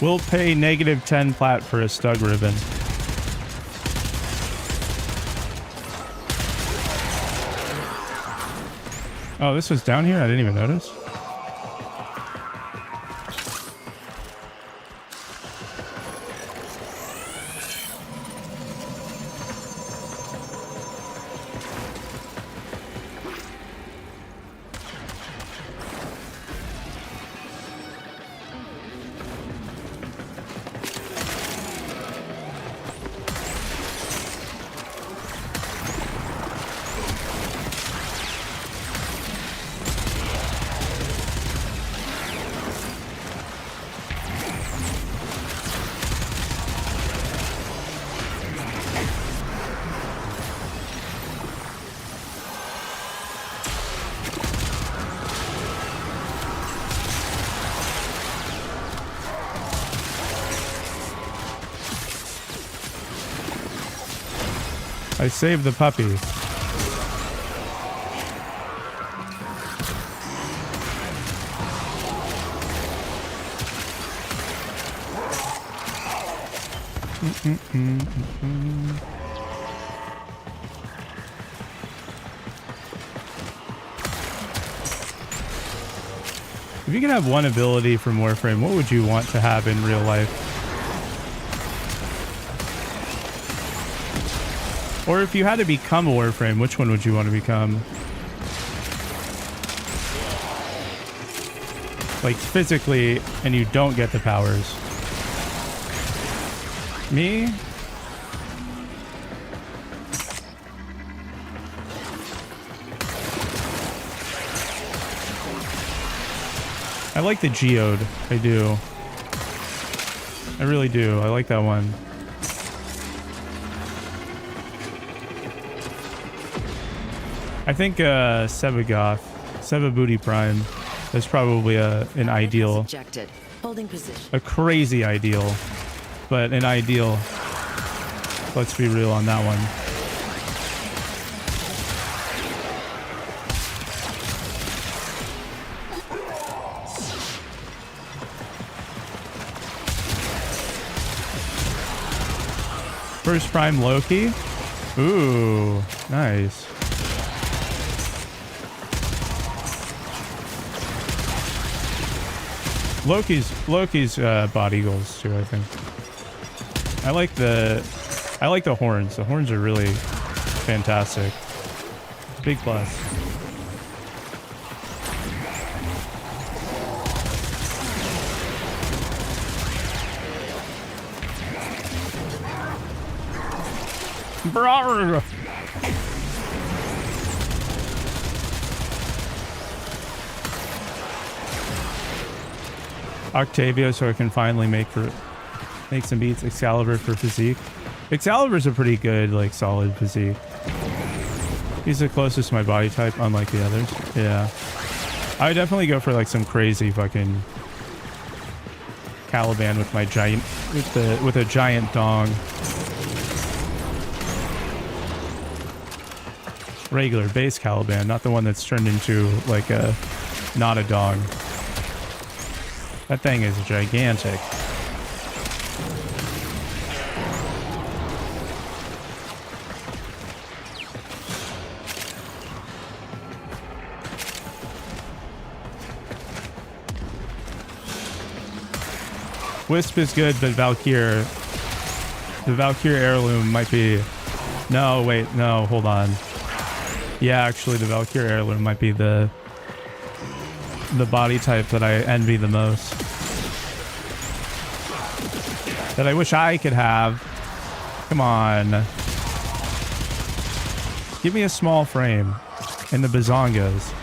We'll pay -10 plat for a stug ribbon. Oh, this was down here? I didn't even notice. I saved the puppy. If you could have one ability from Warframe, what would you want to have in real life? Or if you had to become a Warframe, which one would you want to become? Like physically, and you don't get the powers. Me? I like the Geode. I do. I really do. I like that one. I think Sebagoth Booty Prime is probably an ideal. Ejected. Holding position. A crazy ideal. But an ideal. Let's be real on that one. First Prime Loki. Ooh, nice. Loki's body goals too, I think. I like the horns. The horns are really fantastic. Big plus. Brrr. Octavia, so I can finally make some beats. Excalibur for physique. Excalibur's a pretty good, like, solid physique. He's the closest to my body type, unlike the others. Yeah. I would definitely go for like some crazy fucking Caliban with my giant, with a giant dong. Regular base Caliban, not the one that's turned into like not a dog. That thing is gigantic. Wisp is good, but the Valkyrie heirloom might be... No, wait, no, hold on. Yeah, actually, the Valkyrie heirloom might be the body type that I envy the most. That I wish I could have. Come on. Give me a small frame and the bazongas.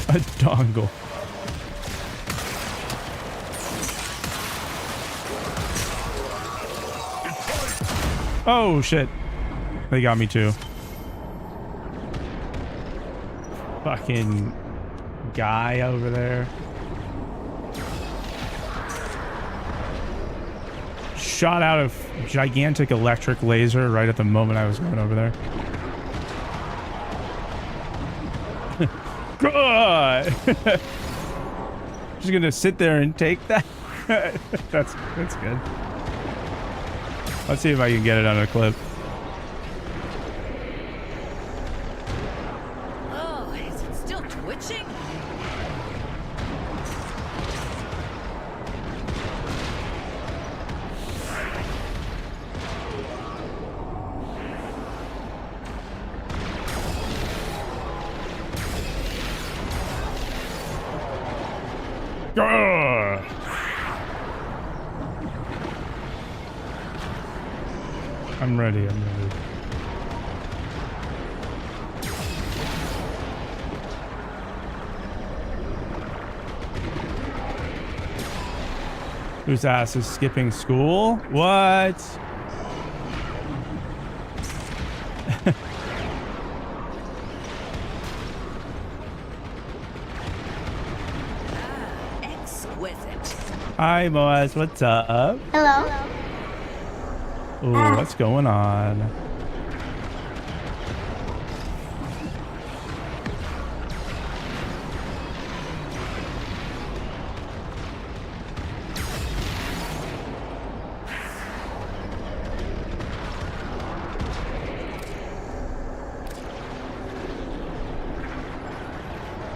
A dongle. Oh shit. They got me too. Fucking guy over there. Shot out a gigantic electric laser right at the moment I was going over there. God. Just gonna sit there and take that. That's good. Let's see if I can get it on a clip. Oh, is it still twitching? Grr. I'm ready. Whose ass is skipping school? What? Exquisite. Hi, Moaz. What's up? Hello. Ooh, what's going on?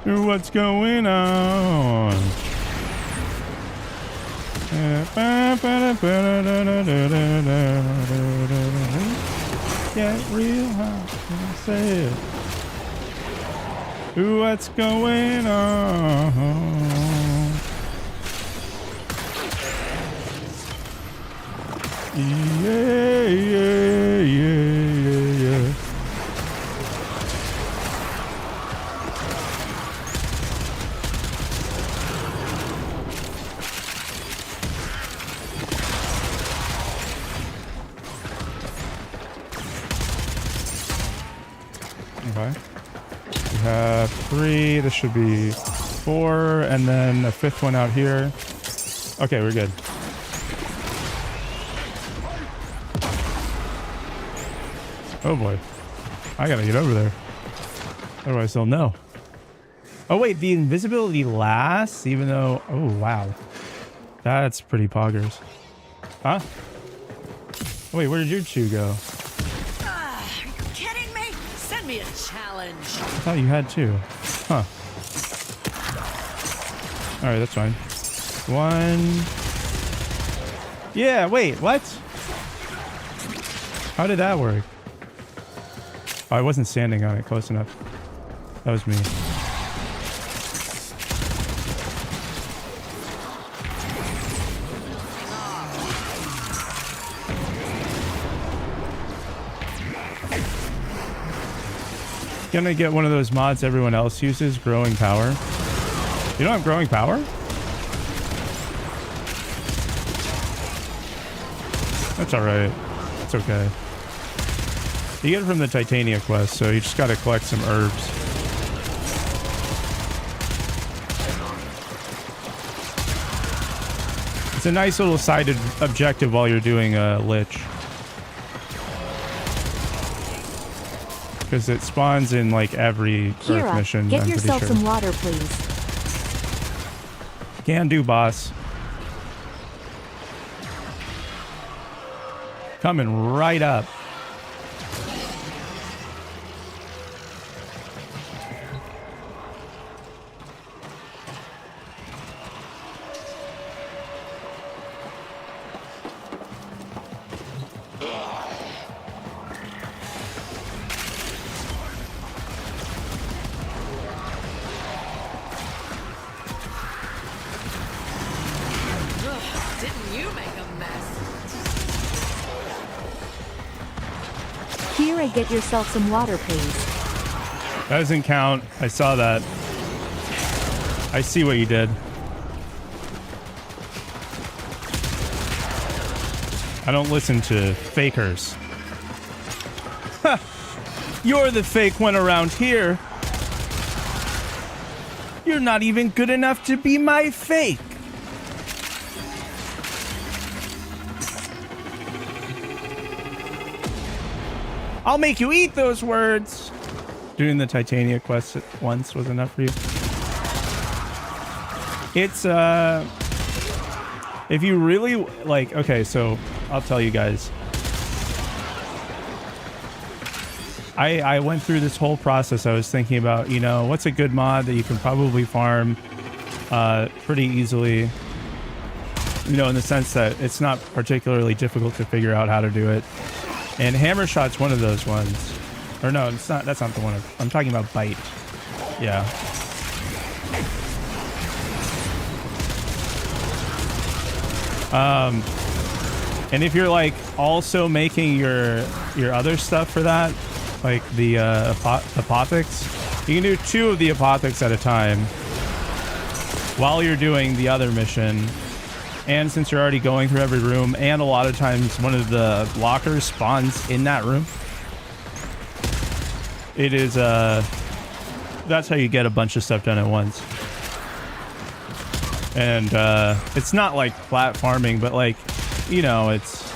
What's going on? Get real hot. Say it. What's going on? Yeah, yeah, yeah, yeah. Okay. We have 3. This should be 4, and then a 5th one out here. Okay, we're good. Oh boy. I gotta get over there. Otherwise they'll know. Oh wait, the invisibility lasts even though... Oh wow. That's pretty poggers. Huh? Wait, where did your 2 go? Are you kidding me? Send me a challenge. I thought you had 2. Huh. Alright, that's fine. 1... Yeah, wait, what? How did that work? Oh, I wasn't standing on it close enough. That was me. Gonna get one of those mods everyone else uses, growing power. You don't have growing power? That's alright. It's okay. You get it from the Titania quest, so you just gotta collect some herbs. It's a nice little sided objective while you're doing a lich. Because it spawns in like every Earth mission. Get I'm yourself pretty sure. some water, please. Can do, boss. Coming right up. Didn't you make a mess? Kira, get yourself some water, please. That doesn't count. I saw that. I see what you did. I don't listen to fakers. Ha! You're the fake one around here. You're not even good enough to be my fake. I'll make you eat those words. Doing the Titania quest once was enough for you. It's if you really like, okay, so I'll tell you guys. I went through this whole process. I was thinking about, you know, what's a good mod that you can probably farm pretty easily, you know, in the sense that it's not particularly difficult to figure out how to do it. And Hammer Shot's one of those ones. Or no, it's not. That's not the one. I'm talking about Bite. Yeah. And if you're like also making your other stuff for that, like the apothects, you can do 2 of the apothects at a time while you're doing the other mission. And since you're already going through every room, and a lot of times one of the lockers spawns in that room, it is that's how you get a bunch of stuff done at once. And it's not like flat farming, but like, you know, it's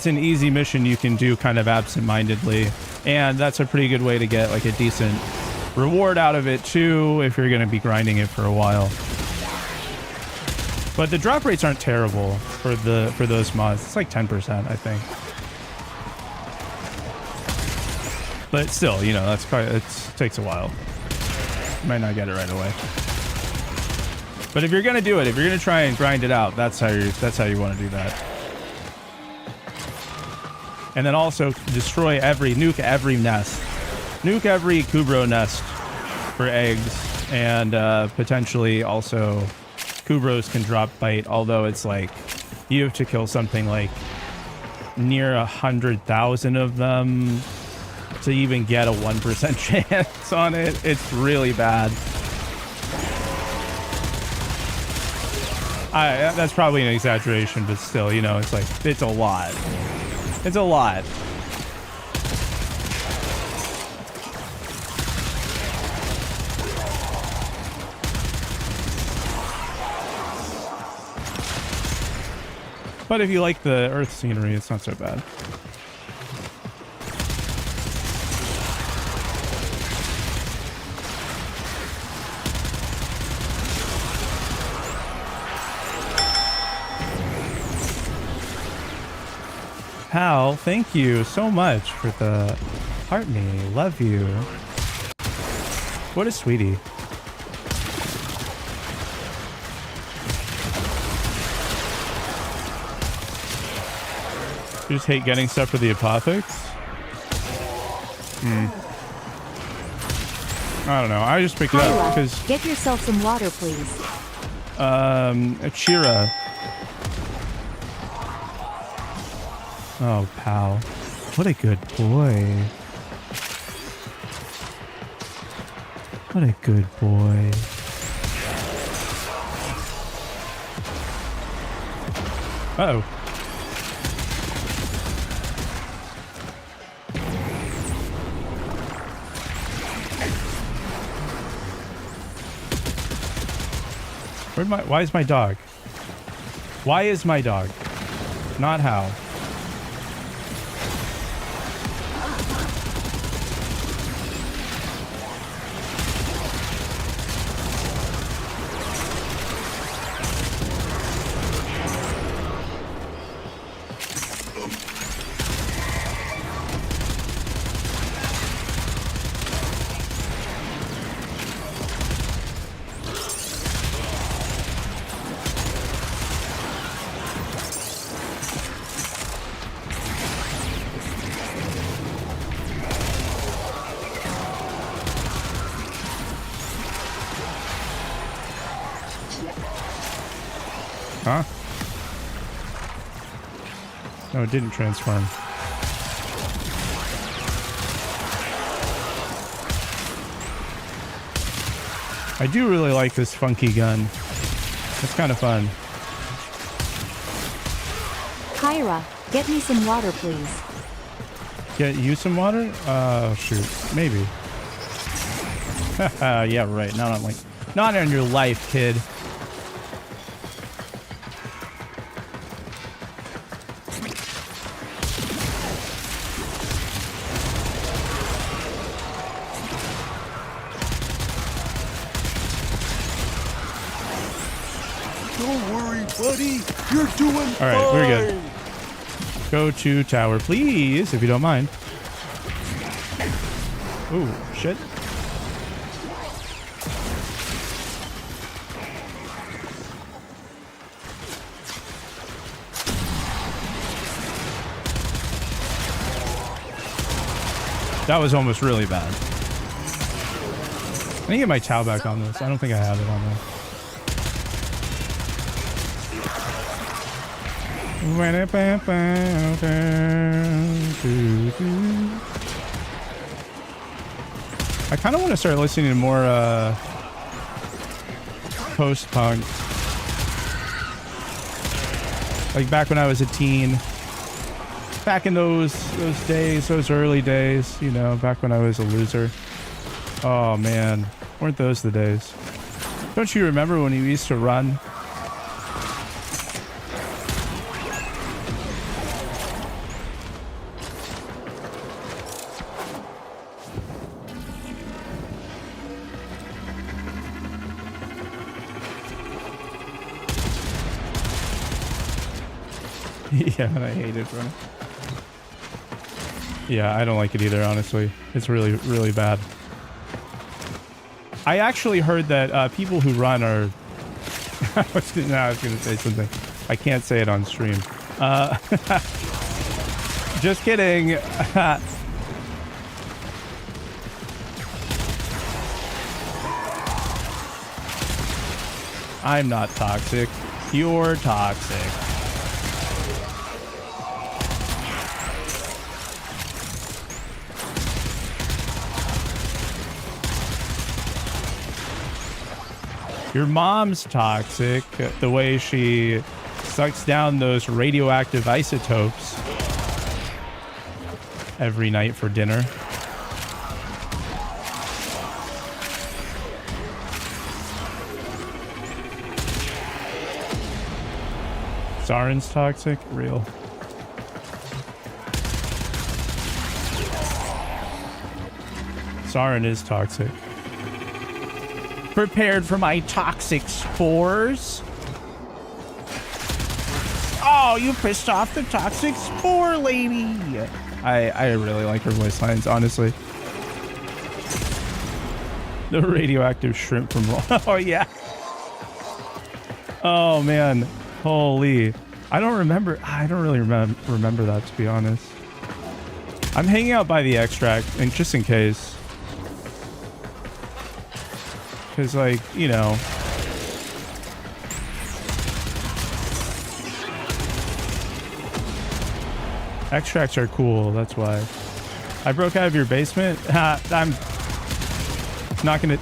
an easy mission you can do kind of absent-mindedly, and that's a pretty good way to get like a decent reward out of it too if you're going to be grinding it for a while. But the drop rates aren't terrible for those mods. It's like 10%, I think. But still, you know, that's quite, it takes a while. might not get it right away. But if you're gonna do it, if you're gonna try and grind it out, that's how you want to do that. And then also nuke every nest, nuke every Kubro nest for eggs, and potentially also Kubros can drop bite. Although it's like you have to kill something like near 100,000 of them to even get a 1% chance on it. It's really bad. That's probably an exaggeration, but still, you know, it's like, it's a lot. It's a lot. But if you like the Earth scenery, it's not so bad. Hal, thank you so much for the heart me. Love you. What a sweetie. You just hate getting stuff for the apothex? I don't know. I just picked it up because... Get yourself some water, please. Achira. Oh, pal. What a good boy. What a good boy. Uh-oh. Why is my dog? Why is my dog? Not how. Huh? No, it didn't transform. I do really like this funky gun. It's kind of fun. Kyra, get me some water, please. Get you some water? Oh, shoot. Maybe. Yeah, right. Not on your life, kid. You're doing all right, we're good. Go to tower, please, if you don't mind. Ooh, shit. That was almost really bad. I need to get my Tau back on this. I don't think I have it on there. I kind of want to start listening to more post-punk. Like back when I was a teen. Back in those days, those early days, you know, back when I was a loser. Oh man, weren't those the days? Don't you remember when you used to run? Yeah, I hate it, bro. Yeah, I don't like it either, honestly. It's really, really bad. I actually heard that people who run are... I was going to say something. I can't say it on stream. Just kidding. I'm not toxic. You're toxic. Your mom's toxic. The way she sucks down those radioactive isotopes every night for dinner. Zarin's toxic? Real. Zarin is toxic. Prepared for my toxic spores? Oh, you pissed off the toxic spore lady. I really like her voice lines, honestly. The radioactive shrimp from... Oh, yeah. Oh, man. Holy. I don't really remember that, to be honest. I'm hanging out by the extract, and just in case. Because, like, you know. Extracts are cool, that's why. I broke out of your basement? I'm not gonna...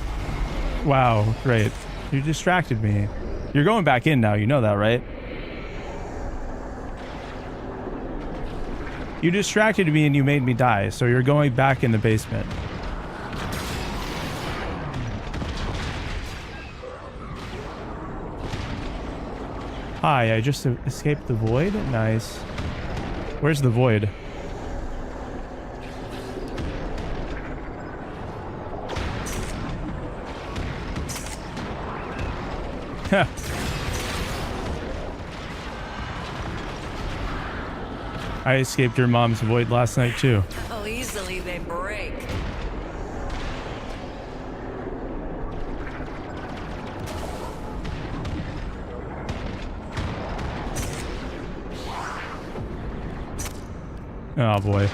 Wow, great. You distracted me. You're going back in now, you know that, right? You distracted me and you made me die, so you're going back in the basement. Hi, I just escaped the void? Nice. Where's the void? Heh. I escaped your mom's void last night too. How easily they break. Oh boy.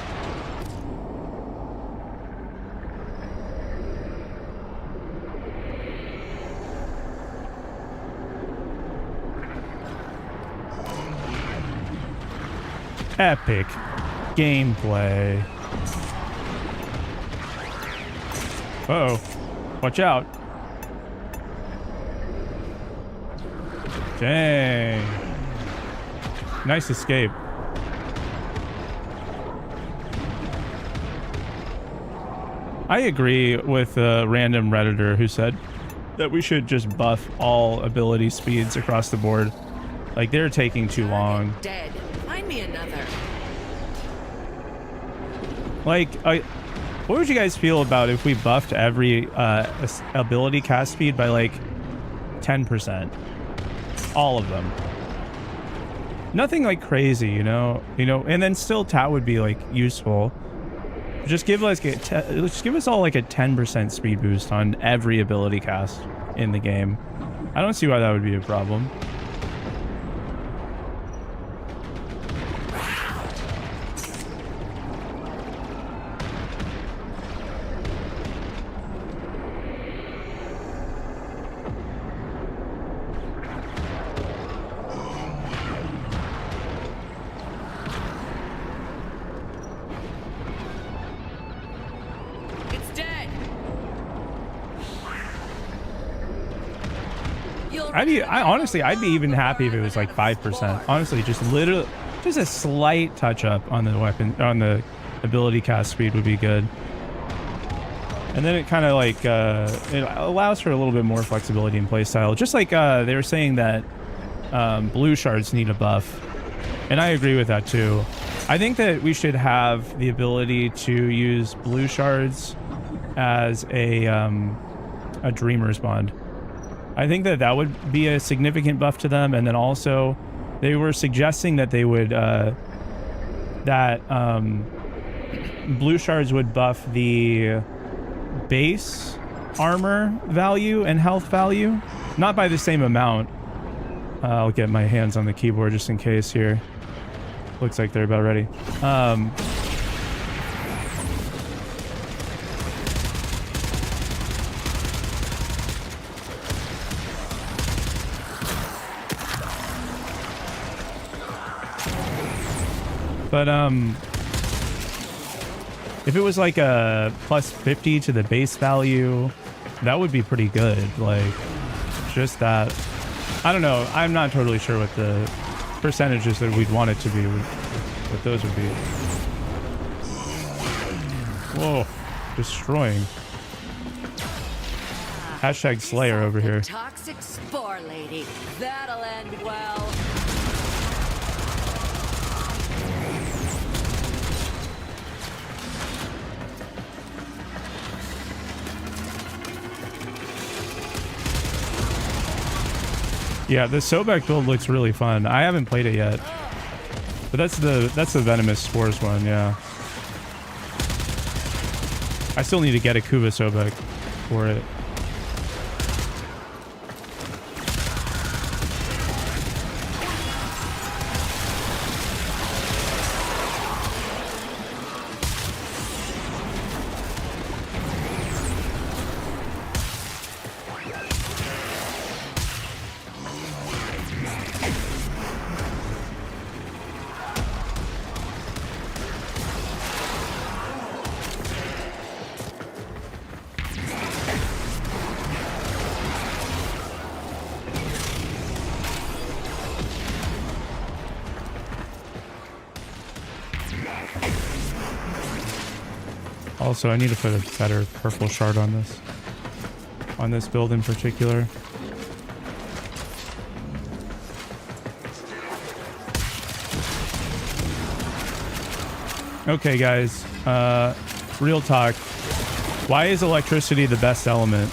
Epic gameplay. Uh-oh. Watch out. Dang. Nice escape. I agree with a random Redditor who said that we should just buff all ability speeds across the board. Like, they're taking too long. Dead. Find me another. Like, what would you guys feel about if we buffed every ability cast speed by like 10%? All of them. Nothing like crazy, you know, and then still TAT would be like useful. Just give us all like a 10% speed boost on every ability cast in the game. I don't see why that would be a problem. I'd be even happy if it was like 5%. Honestly, just a slight touch up on the ability cast speed would be good. And then it kind of like it allows for a little bit more flexibility in playstyle. Just like they were saying that blue shards need a buff, and I agree with that too. I think that we should have the ability to use blue shards as a dreamer's bond. I think that would be a significant buff to them, and then also they were suggesting that they would blue shards would buff the base armor value and health value. Not by the same amount. I'll get my hands on the keyboard just in case here. Looks like they're about ready. But if it was like a plus 50 to the base value, that would be pretty good. Like, just that. I don't know. I'm not totally sure what the percentages that we'd want it to be, what those would be. Whoa, destroying. Hashtag Slayer over here. Toxic spore lady. That'll end well. Yeah, the Sobek build looks really fun. I haven't played it yet, but that's the venomous spores one. Yeah, I still need to get a Kuba Sobek for it. Also, I need to put a better purple shard on this build in particular. Okay, guys, real talk. Why is electricity the best element?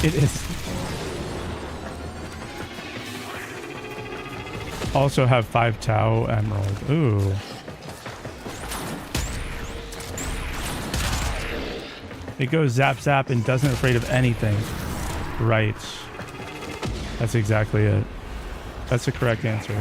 It is. Also have 5 Tau Emerald. Ooh. It goes zap zap and doesn't afraid of anything. Right. That's exactly it. That's the correct answer.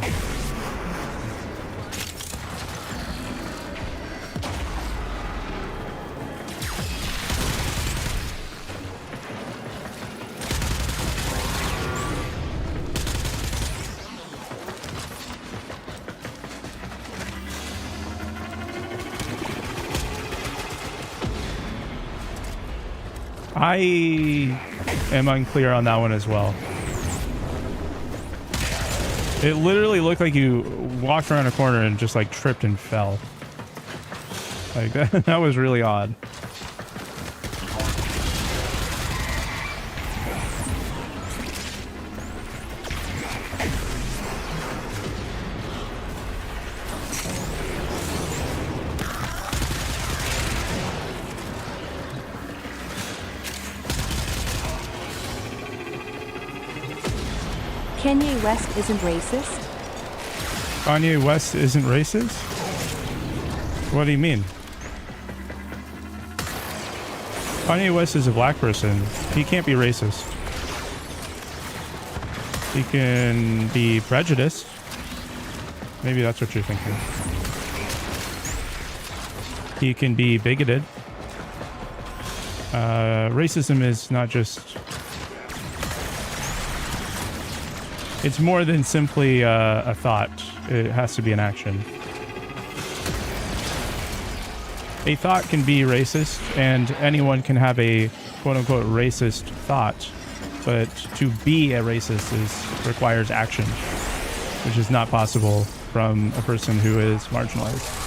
I am unclear on that one as well. It literally looked like you walked around a corner and just like tripped and fell. Like that was really odd. Kanye West isn't racist? Kanye West isn't racist? What do you mean? Kanye West is a black person. He can't be racist. He can be prejudiced. Maybe that's what you're thinking. He can be bigoted. Racism is not just... It's more than simply a thought. It has to be an action. A thought can be racist, and anyone can have a quote-unquote racist thought. But to be a racist requires action, which is not possible from a person who is marginalized.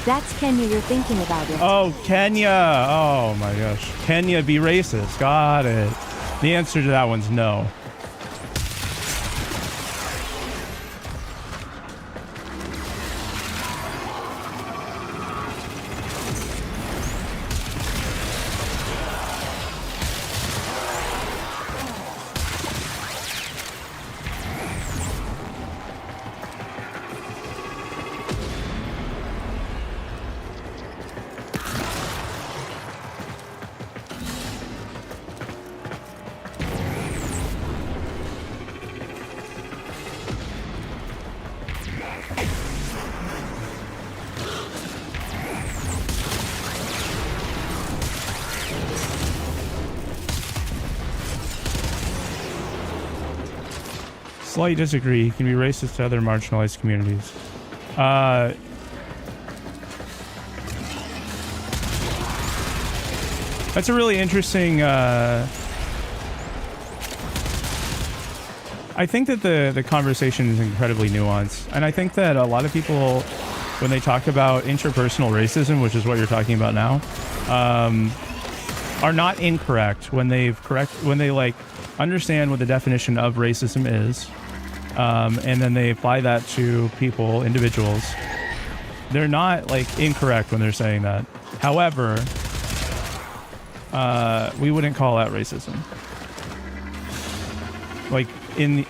That's Kenya you're thinking about it. Oh, Kenya. Oh my gosh. Kenya be racist. Got it. The answer to that one's no. Slight disagree. You can be racist to other marginalized communities. That's a really interesting. I think that the conversation is incredibly nuanced, and I think that a lot of people, when they talk about interpersonal racism, which is what you're talking about now, are not incorrect when they like understand what the definition of racism is, and then they apply that to people, individuals. They're not like incorrect when they're saying that. However, we wouldn't call that racism. Like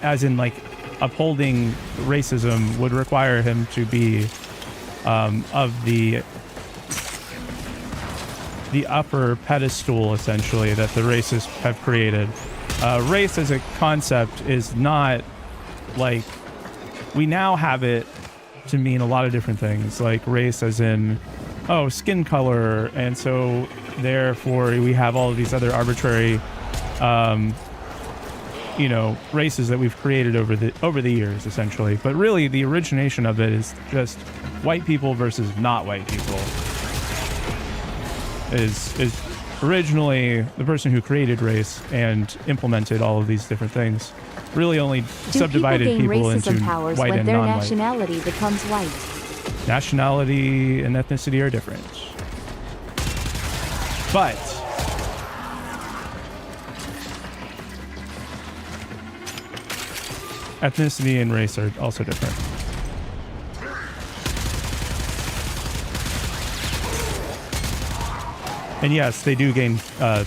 as in like upholding racism would require him to be of the upper pedestal, essentially, that the racists have created. Race as a concept is not like, we now have it to mean a lot of different things, like race as in, oh, skin color, and so therefore we have all of these other arbitrary races that we've created over the years, essentially. But really the origination of it is just white people versus not white people. Is originally the person who created race and implemented all of these different things really only subdivided people into powers white when and their non-white. nationality becomes white? Nationality and ethnicity are different. But ethnicity and race are also different. And yes, they do gain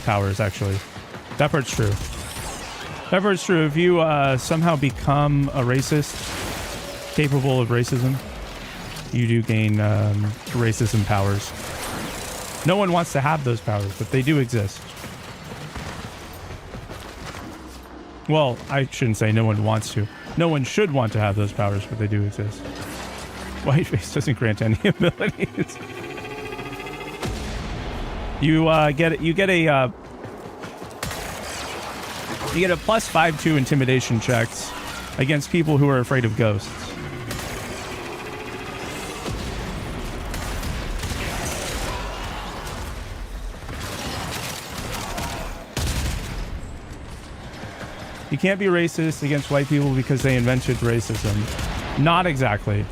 powers, actually. That part's true. That part's true. If you somehow become a racist, capable of racism, you do gain racism powers. No one wants to have those powers, but they do exist. Well, I shouldn't say no one wants to. No one should want to have those powers, but they do exist. Whiteface doesn't grant any abilities. You get a +5/2 intimidation checks against people who are afraid of ghosts. You can't be racist against white people because they invented racism. Not exactly.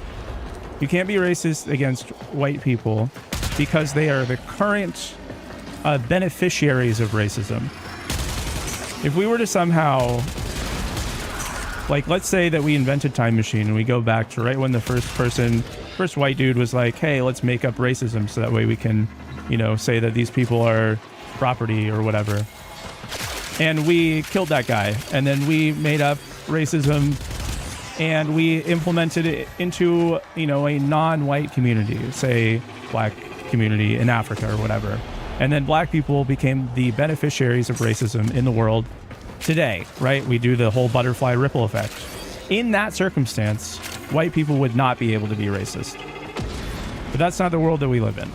You can't be racist against white people because they are the current beneficiaries of racism. If we were to somehow, like, let's say that we invented time machine and we go back to right when the first white dude was like, hey, let's make up racism so that way we can, say that these people are property or whatever. And we killed that guy, and then we made up racism and we implemented it into, a non-white community, say black community in Africa or whatever. And then black people became the beneficiaries of racism in the world today, right? We do the whole butterfly ripple effect. In that circumstance, white people would not be able to be racist. But that's not the world that we live in.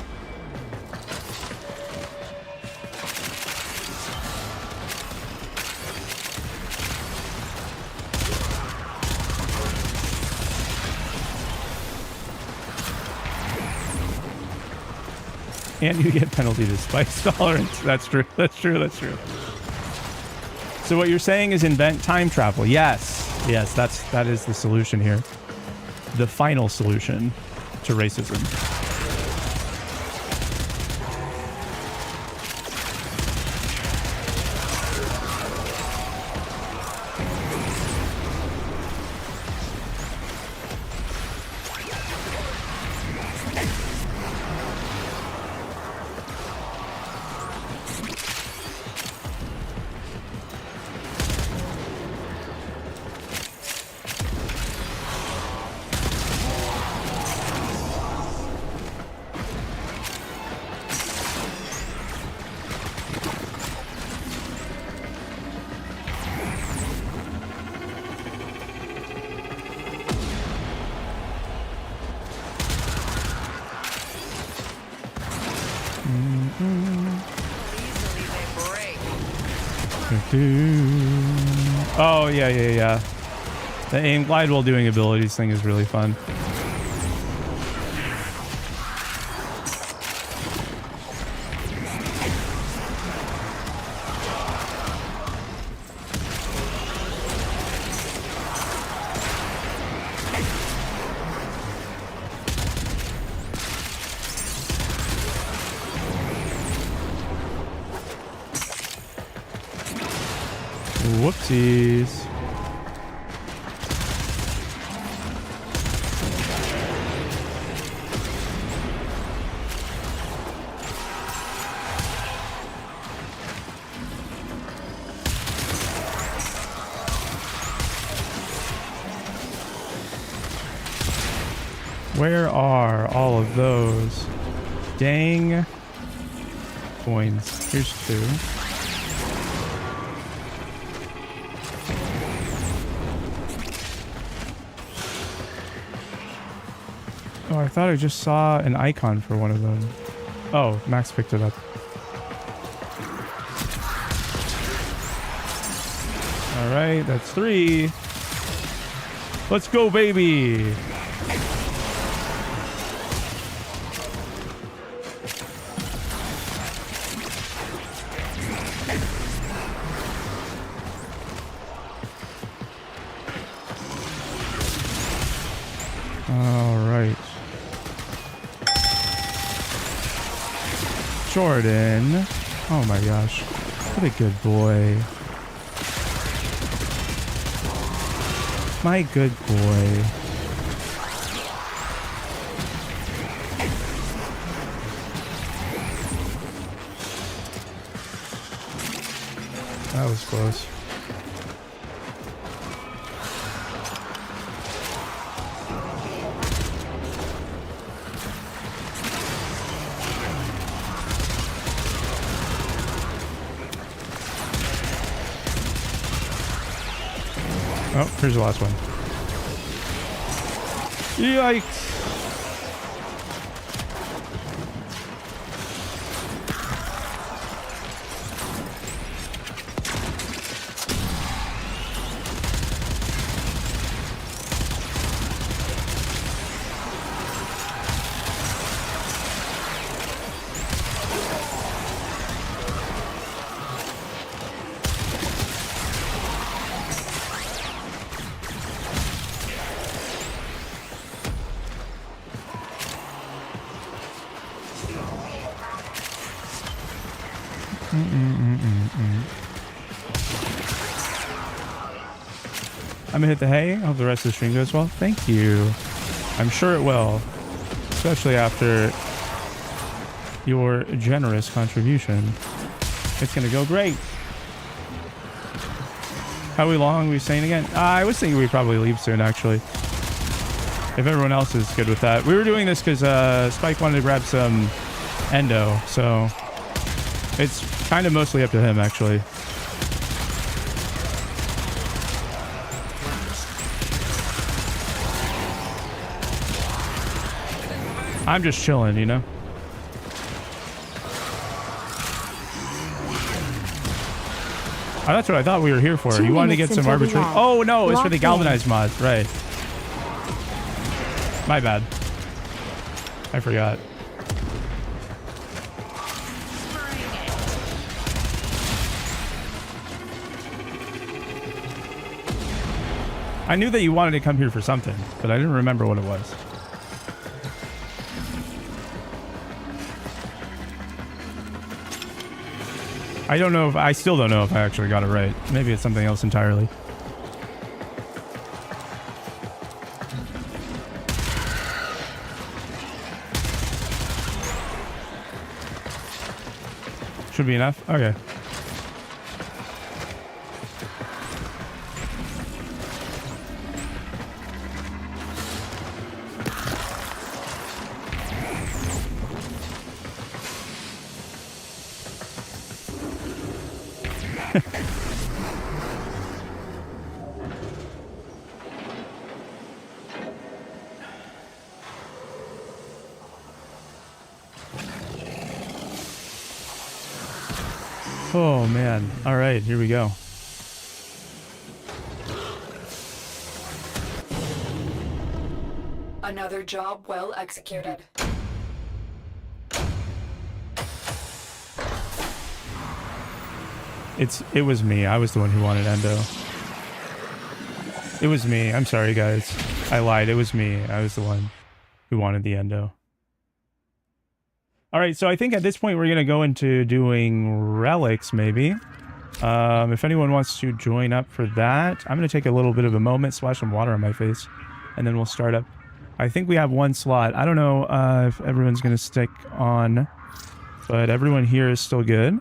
And you get penalty to spice tolerance. That's true. That's true. That's true. So what you're saying is invent time travel. Yes. Yes, that is the solution here. The final solution to racism. Oh, yeah. The aim glide while doing abilities thing is really fun. Whoopsies. Where are all of those dang coins? Here's 2. Oh, I thought I just saw an icon for one of them. Oh, Max picked it up. All right, that's 3. Let's go, baby. All right. Jordan. Oh my gosh. What a good boy. My good boy. That was close. Oh, here's the last one. Yikes. I'm gonna hit the hay. I hope the rest of the stream goes well. Thank you. I'm sure it will, especially after your generous contribution. It's gonna go great. How long are we staying again? I was thinking we'd probably leave soon, actually. If everyone else is good with that. We were doing this because Spike wanted to grab some endo, so it's kind of mostly up to him, actually. I'm just chilling, you know? Oh, that's what I thought we were here for. 2 You wanted to get minutes some until the arbitrary... end. Oh, no, it's for the Lock galvanized mod. Right. My bad. I forgot. I knew that you wanted to come here for something, but I didn't remember what it was. I don't know if I still don't know if I actually got it right. Maybe it's something else entirely. Should be enough. Okay. Oh man. All right, here we go. Another job well executed. It was me. I was the one who wanted endo. It was me. I'm sorry, guys. I lied. It was me. I was the one who wanted the endo. All right, so I think at this point we're going to go into doing relics, maybe. If anyone wants to join up for that, I'm going to take a little bit of a moment, splash some water on my face, and then we'll start up. I think we have one slot. I don't know if everyone's going to stick on, but everyone here is still good.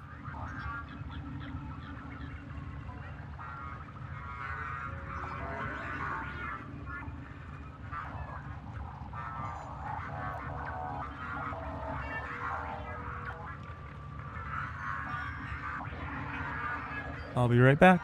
I'll be right back.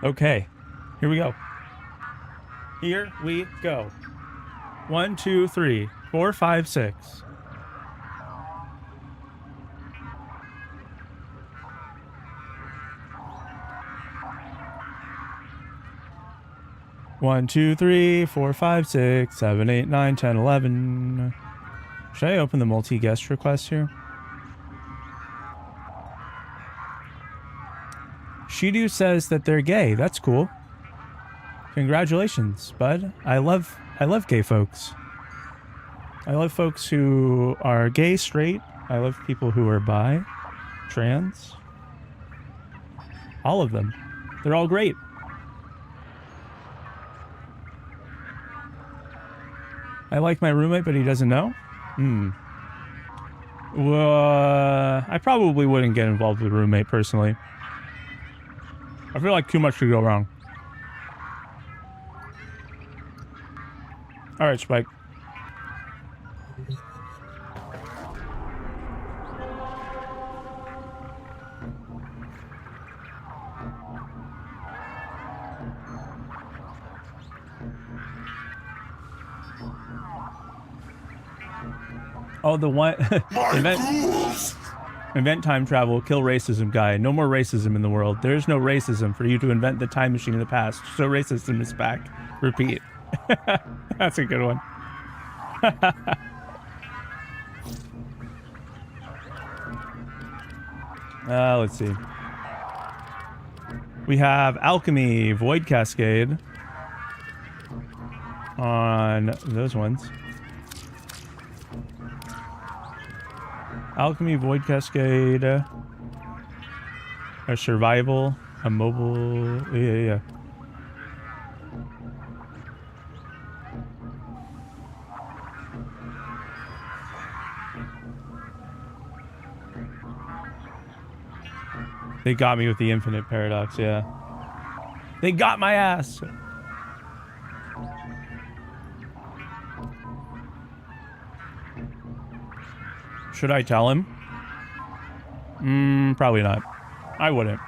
Okay, here we go. Here we go. 1, 2, 3, 4, 5, 6. One, 2, 3, 4, 5, 6, 7, 8, 9, 10, 11. Should I open the multi-guest request here? Shidu says that they're gay. That's cool. Congratulations, bud. I love gay folks. I love folks who are gay, straight. I love people who are bi, trans. All of them. They're all great. I like my roommate, but he doesn't know? Well, I probably wouldn't get involved with a roommate, personally. I feel like too much could go wrong. Alright, Spike. Oh, the one... Invent time travel, kill racism guy. No more racism in the world. There is no racism for you to invent the time machine in the past. So racism is back. Repeat. That's a good one. Let's see. We have Alchemy, Void Cascade on those ones. Alchemy, Void Cascade, a survival, a mobile, yeah. They got me with the infinite paradox, yeah. They got my ass. Should I tell him? Probably not. I wouldn't.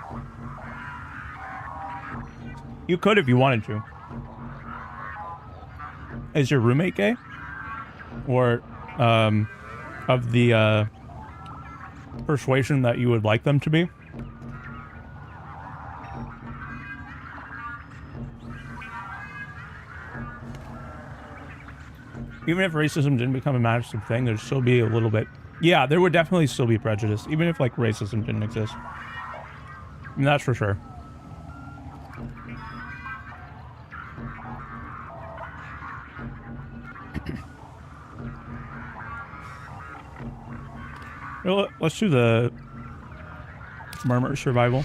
You could if you wanted to. Is your roommate gay? Or, of the, persuasion that you would like them to be? Even if racism didn't become a massive thing, there'd still be a little bit... Yeah, there would definitely still be prejudice, even if, like, racism didn't exist. And that's for sure. Well, let's do the Murmur Survival.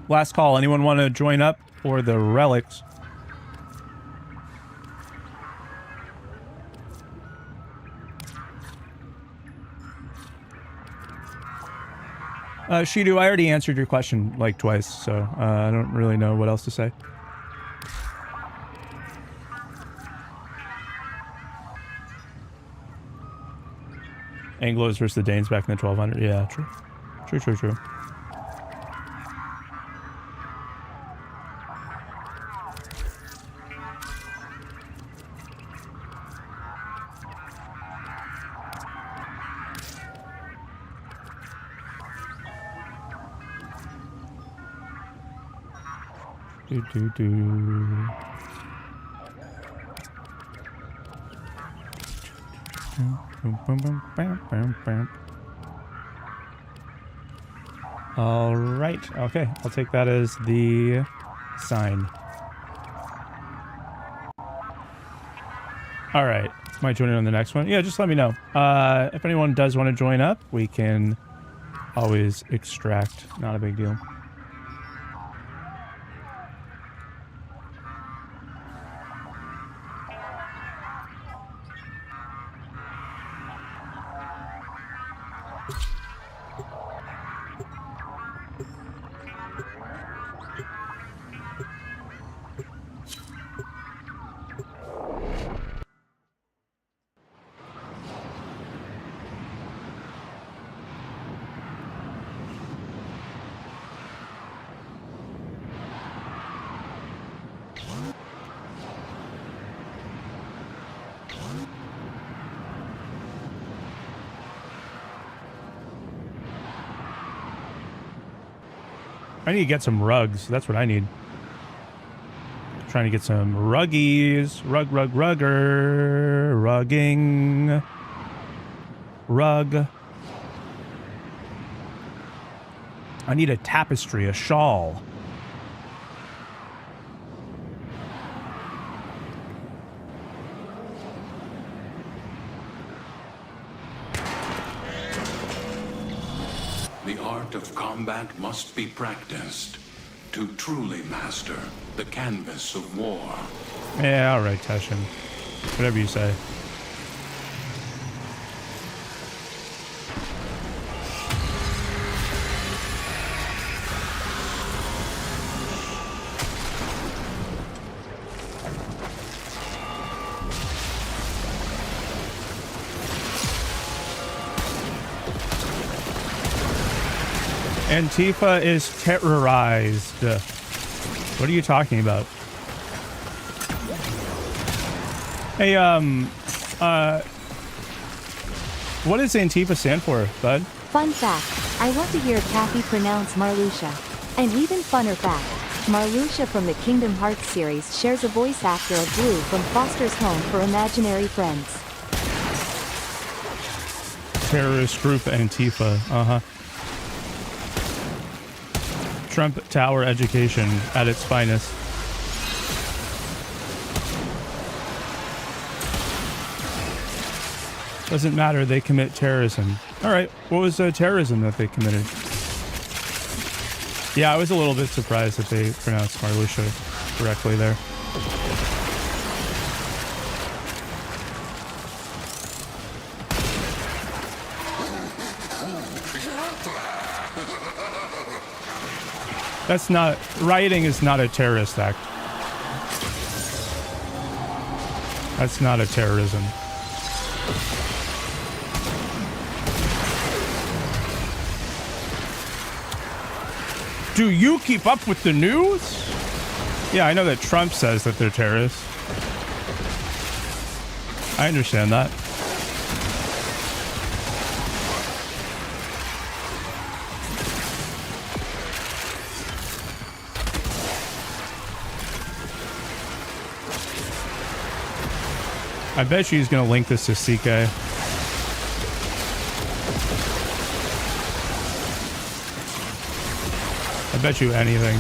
Last call. Anyone want to join up for the relics? Shidu, I already answered your question like twice, so I don't really know what else to say. Anglos versus the Danes back in the 1200. Yeah, true. True. All right. Okay. I'll take that as the sign. All right. Might join in on the next one. Yeah, just let me know. If anyone does want to join up, we can always extract. Not a big deal. I need to get some rugs. That's what I need. Trying to get some ruggies. Rugging. Rug. I need a tapestry, a shawl. The art of combat must be practiced to truly master the canvas of war. Yeah, all right, Teshin. Whatever you say. Antifa is terrorized. What are you talking about? Hey, what does Antifa stand for, bud? Fun fact, I love to hear Kathy pronounce Marluxia. An even funner fact, Marluxia from the Kingdom Hearts series shares a voice actor of Blue from Foster's Home for Imaginary Friends. Terrorist group Antifa, uh-huh. Trump Tower education at its finest. Doesn't matter, they commit terrorism. Alright, what was terrorism that they committed? Yeah, I was a little bit surprised that they pronounced Marluxia correctly there. That's not... Rioting is not a terrorist act. That's not a terrorism. Do you keep up with the news? Yeah, I know that Trump says that they're terrorists. I understand that. I bet she's gonna link this to CK. I bet you anything.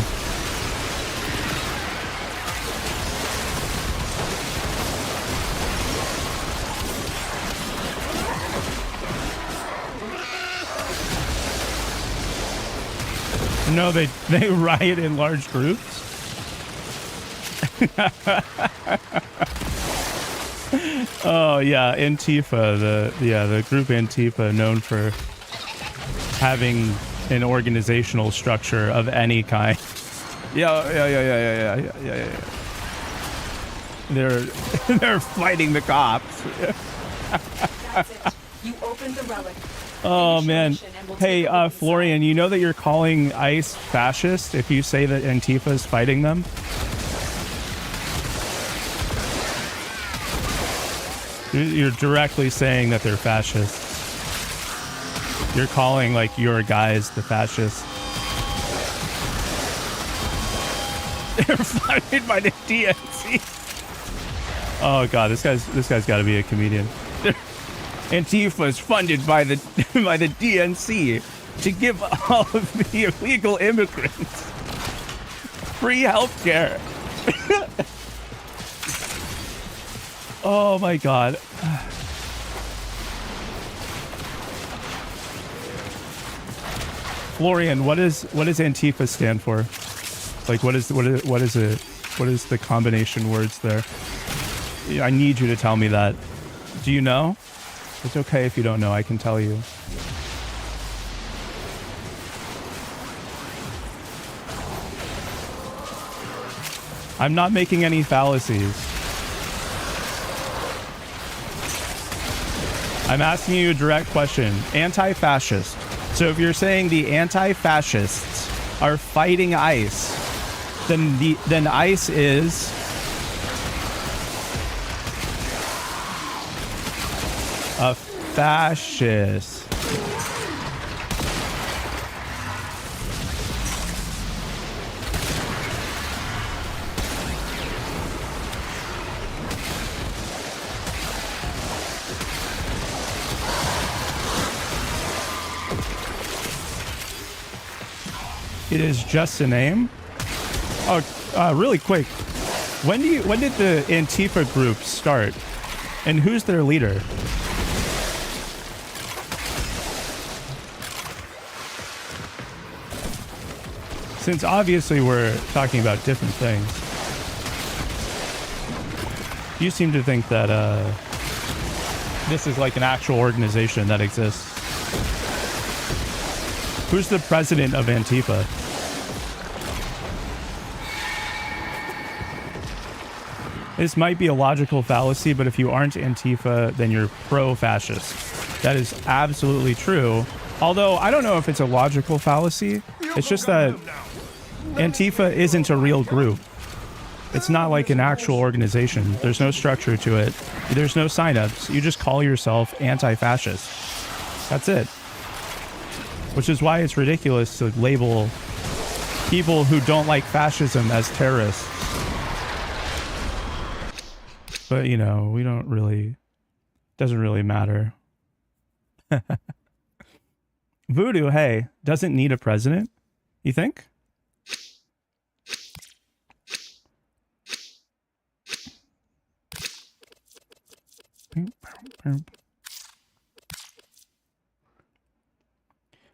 No, they riot in large groups. Oh yeah, Antifa, the group Antifa, known for having an organizational structure of any kind. Yeah. They're fighting the cops. That's it. You opened the relic. Oh Finish your man. mission and we'll Hey, take a look inside. Florian, you know that you're calling ICE fascist if you say that Antifa is fighting them? You're directly saying that they're fascists. You're calling like your guys the fascists. They're funded by the DNC. Oh god, this guy's got to be a comedian. Antifa is funded by the by the DNC to give all of the illegal immigrants free health care. Oh my god. Florian, what does Antifa stand for? Like what is the combination words there? I need you to tell me that. Do you know? It's okay if you don't know, I can tell you. I'm not making any fallacies. I'm asking you a direct question. Anti-fascist. So if you're saying the anti-fascists are fighting ICE, then ICE is a fascist. It is just a name. Oh, really quick. When did the Antifa group start? And who's their leader? Since obviously we're talking about different things. You seem to think that this is like an actual organization that exists. Who's the president of Antifa? This might be a logical fallacy, but if you aren't Antifa, then you're pro-fascist. That is absolutely true. Although, I don't know if it's a logical fallacy. It's just that Antifa isn't a real group. It's not like an actual organization. There's no structure to it. There's no signups. You just call yourself anti-fascist. That's it. Which is why it's ridiculous to label people who don't like fascism as terrorists. But, you know, we don't really... Doesn't really matter. Voodoo, hey, doesn't need a president? You think?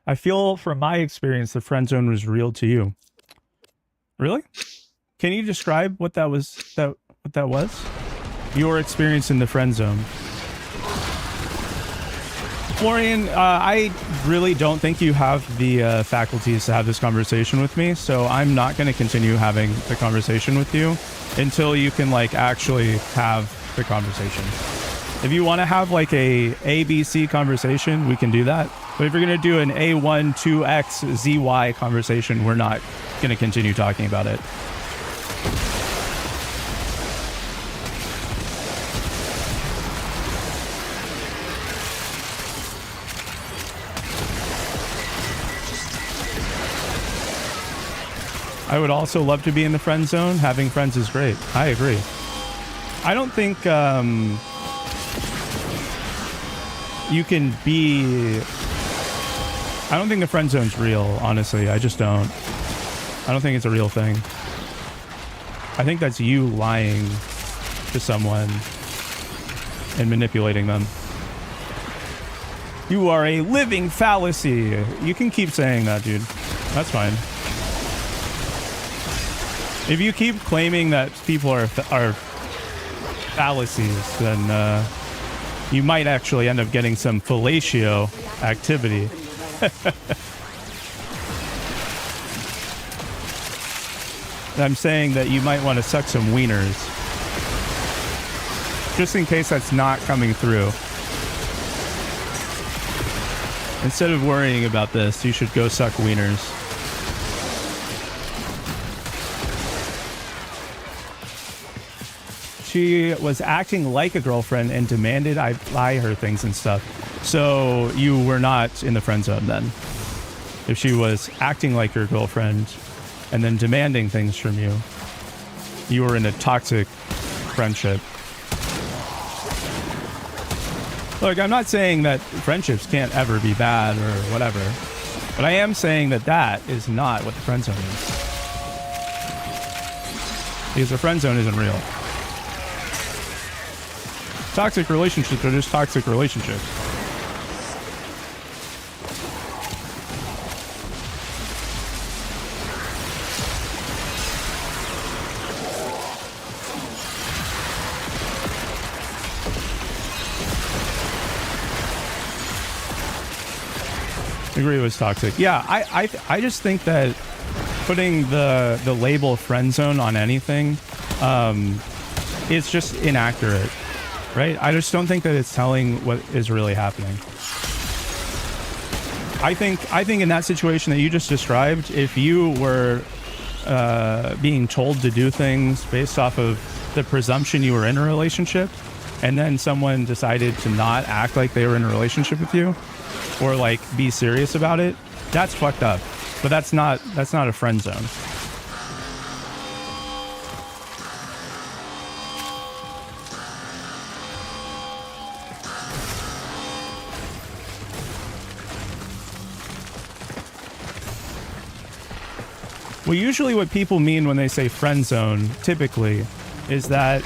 I feel from my experience the friend zone was real to you. Really? Can you describe what that was? What that was? Your experience in the friend zone. Florian, I really don't think you have the faculties to have this conversation with me, so I'm not going to continue having the conversation with you until you can like actually have the conversation. If you want to have like a ABC conversation, we can do that. But if you're going to do an A1, 2X, ZY conversation, we're not going to continue talking about it. I would also love to be in the friend zone. Having friends is great. I agree. I don't think you can be... I don't think the friend zone's real, honestly. I just don't. I don't think it's a real thing. I think that's you lying to someone and manipulating them. You are a living fallacy. You can keep saying that, dude. That's fine. If you keep claiming that people are fallacies, then you might actually end up getting some fellatio activity. I'm saying that you might want to suck some wieners. Just in case that's not coming through. Instead of worrying about this, you should go suck wieners. She was acting like a girlfriend and demanded I buy her things and stuff. So you were not in the friend zone then. If she was acting like your girlfriend and then demanding things from you, you were in a toxic friendship. Look, I'm not saying that friendships can't ever be bad or whatever, but I am saying that that is not what the friend zone is. Because the friend zone isn't real. Toxic relationships are just toxic relationships. Agree it was toxic. Yeah, I just think that putting the label friend zone on anything is just inaccurate, right? I just don't think that it's telling what is really happening. I think in that situation that you just described, if you were being told to do things based off of the presumption you were in a relationship, and then someone decided to not act like they were in a relationship with you, or like be serious about it, that's fucked up. But that's not a friend zone. Well, usually what people mean when they say friend zone, typically, is that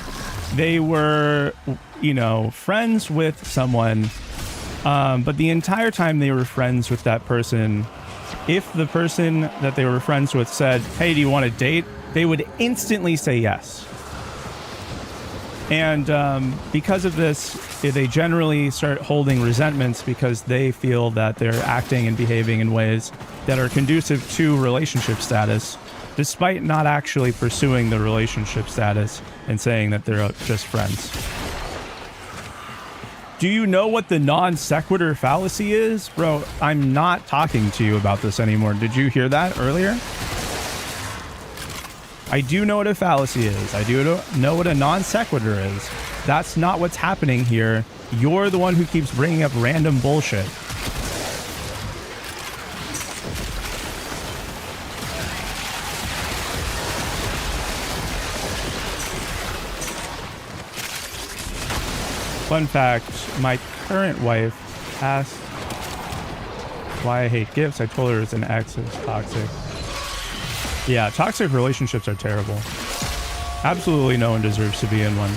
they were, you know, friends with someone, but the entire time they were friends with that person, if the person that they were friends with said, hey, do you want to date? They would instantly say yes. And because of this, they generally start holding resentments because they feel that they're acting and behaving in ways that are conducive to relationship status, despite not actually pursuing the relationship status and saying that they're just friends. Do you know what the non sequitur fallacy is? Bro, I'm not talking to you about this anymore. Did you hear that earlier? I do know what a fallacy is. I do know what a non sequitur is. That's not what's happening here. You're the one who keeps bringing up random bullshit. Fun fact, my current wife asked why I hate gifts. I told her it's an ex, it's toxic. Yeah, toxic relationships are terrible. Absolutely no one deserves to be in one.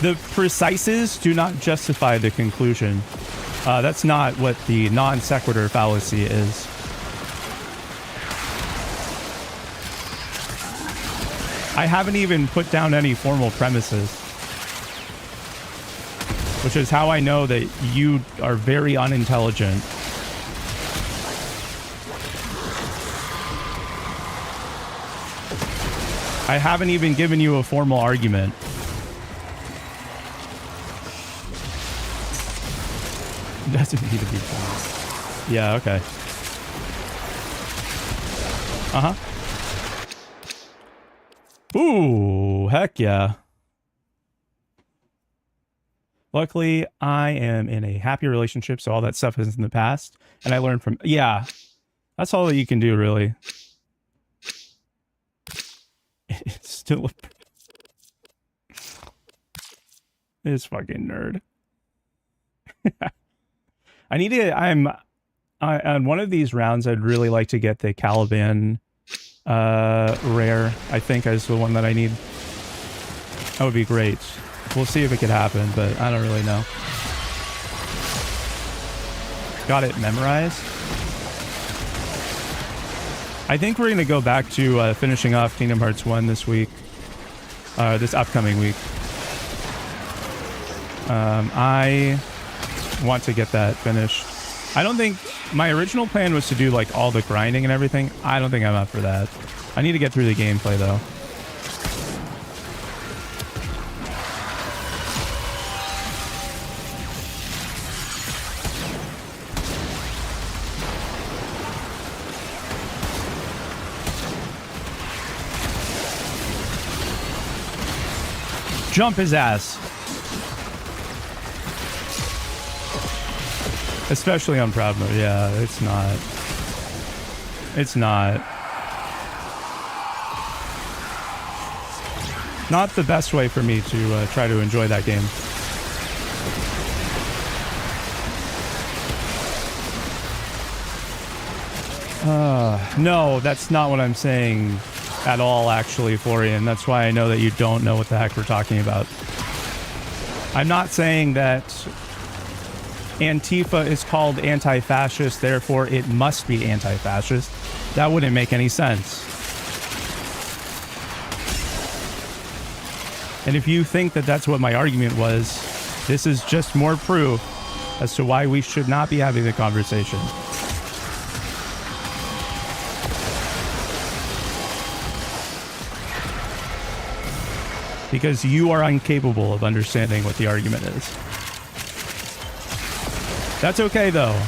The precises do not justify the conclusion. That's not what the non sequitur fallacy is. I haven't even put down any formal premises, which is how I know that you are very unintelligent. I haven't even given you a formal argument. Doesn't need to be formal. Yeah, okay. Uh-huh. Ooh, heck yeah. Luckily, I am in a happy relationship, so all that stuff is in the past. And I learned from... Yeah, that's all that you can do, really. It's still... This fucking nerd. I need to... on one of these rounds, I'd really like to get the Caliban... rare, I think, is the one that I need. That would be great. We'll see if it could happen, but I don't really know. Got it memorized. I think we're going to go back to finishing off Kingdom Hearts 1 this week. This upcoming week. I want to get that finished. I don't think My original plan was to do like all the grinding and everything. I don't think I'm up for that. I need to get through the gameplay though. Jump his ass. Especially on proud mode. Yeah, it's not. It's not. Not the best way for me to try to enjoy that game. No, that's not what I'm saying at all, actually, Florian. That's why I know that you don't know what the heck we're talking about. I'm not saying that Antifa is called anti-fascist, therefore it must be anti-fascist. That wouldn't make any sense. And if you think that that's what my argument was, this is just more proof as to why we should not be having the conversation. Because you are incapable of understanding what the argument is. That's okay, though.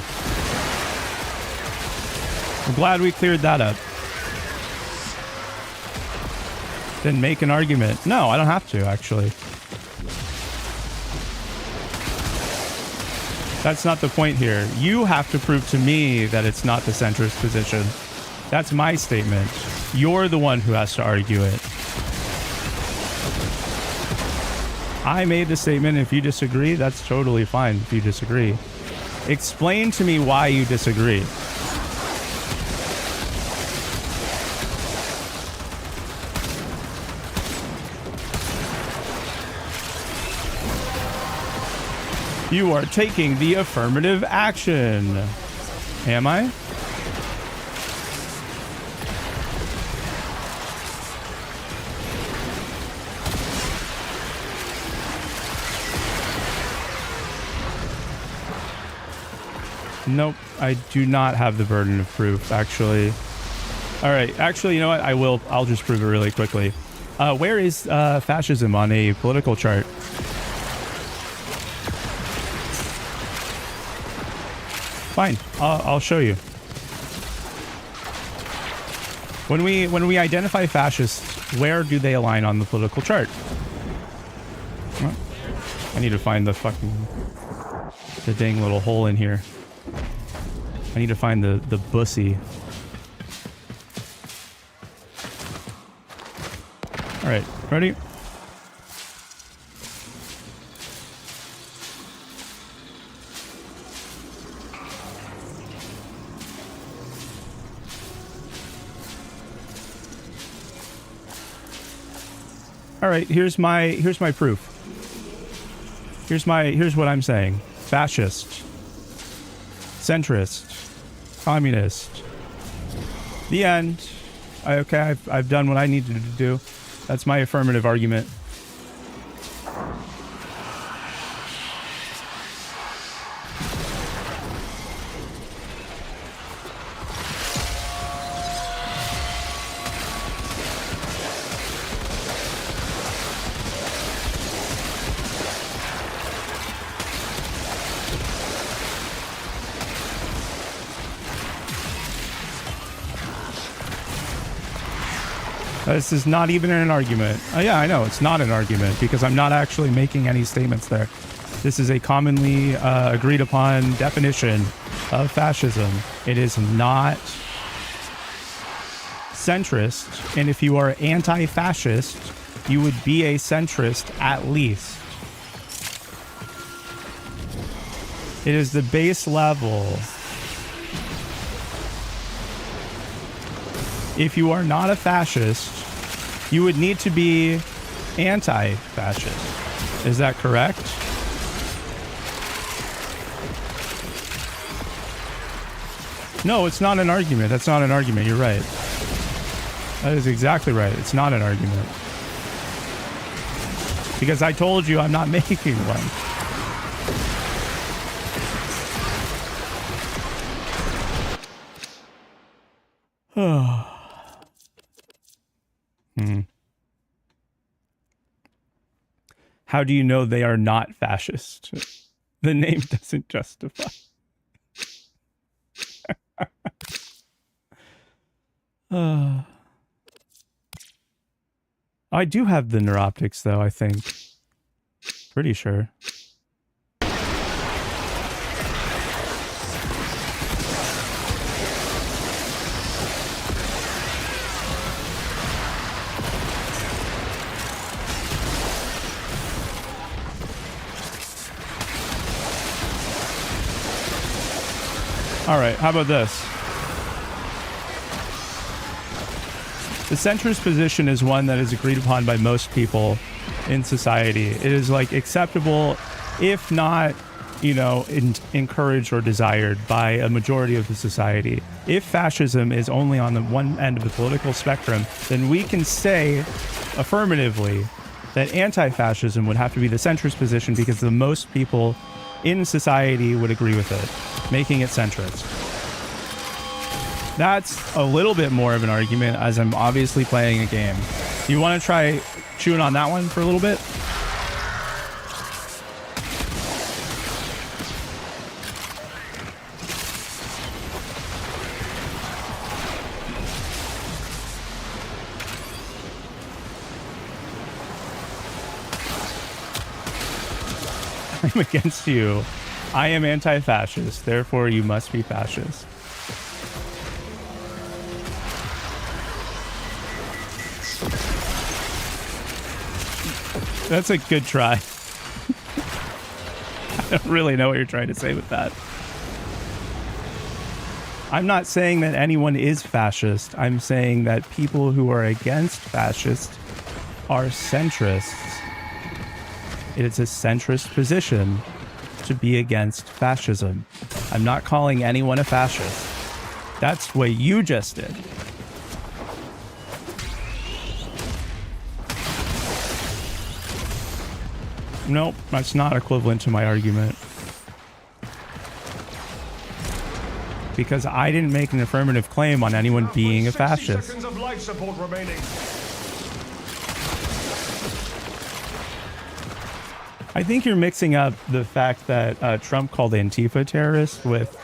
I'm glad we cleared that up. Then make an argument. No, I don't have to, actually. That's not the point here. You have to prove to me that it's not the centrist position. That's my statement. You're the one who has to argue it. I made the statement. If you disagree, that's totally fine if you disagree. Explain to me why you disagree. You are taking the affirmative action. Am I? Nope, I do not have the burden of proof, actually. All right, actually, you know what? I'll just prove it really quickly. Where is fascism on a political chart? Fine, I'll show you. When we identify fascists, where do they align on the political chart? Well, I need to find the dang little hole in here. I need to find the bussy. All right, ready? All right, here's my proof. Here's what I'm saying. Fascist, centrist, communist. The end. Okay, I've done what I needed to do. That's my affirmative argument. This is not even an argument. Yeah, I know, it's not an argument because I'm not actually making any statements there. This is a commonly agreed upon definition of fascism. It is not centrist, and if you are anti-fascist, you would be a centrist at least. It is the base level. If you are not a fascist, you would need to be anti-fascist. Is that correct? No, it's not an argument. That's not an argument. You're right. That is exactly right. It's not an argument. Because I told you I'm not making one. How do you know they are not fascist? The name doesn't justify. I do have the neuroptics, though, I think. Pretty sure. All right, how about this? The centrist position is one that is agreed upon by most people in society. It is like acceptable, if not, you know, encouraged or desired by a majority of the society. If fascism is only on the one end of the political spectrum, then we can say affirmatively that anti-fascism would have to be the centrist position because the most people in society would agree with it, making it centrist. That's a little bit more of an argument, as I'm obviously playing a game. You want to try chewing on that one for a little bit? I'm against you. I am anti-fascist, therefore you must be fascist. That's a good try. I don't really know what you're trying to say with that. I'm not saying that anyone is fascist. I'm saying that people who are against fascist are centrists. It is a centrist position to be against fascism. I'm not calling anyone a fascist. That's what you just did. Nope, that's not equivalent to my argument. Because I didn't make an affirmative claim on anyone being a fascist. 60 seconds of life support remaining. I think you're mixing up the fact that Trump called Antifa terrorists with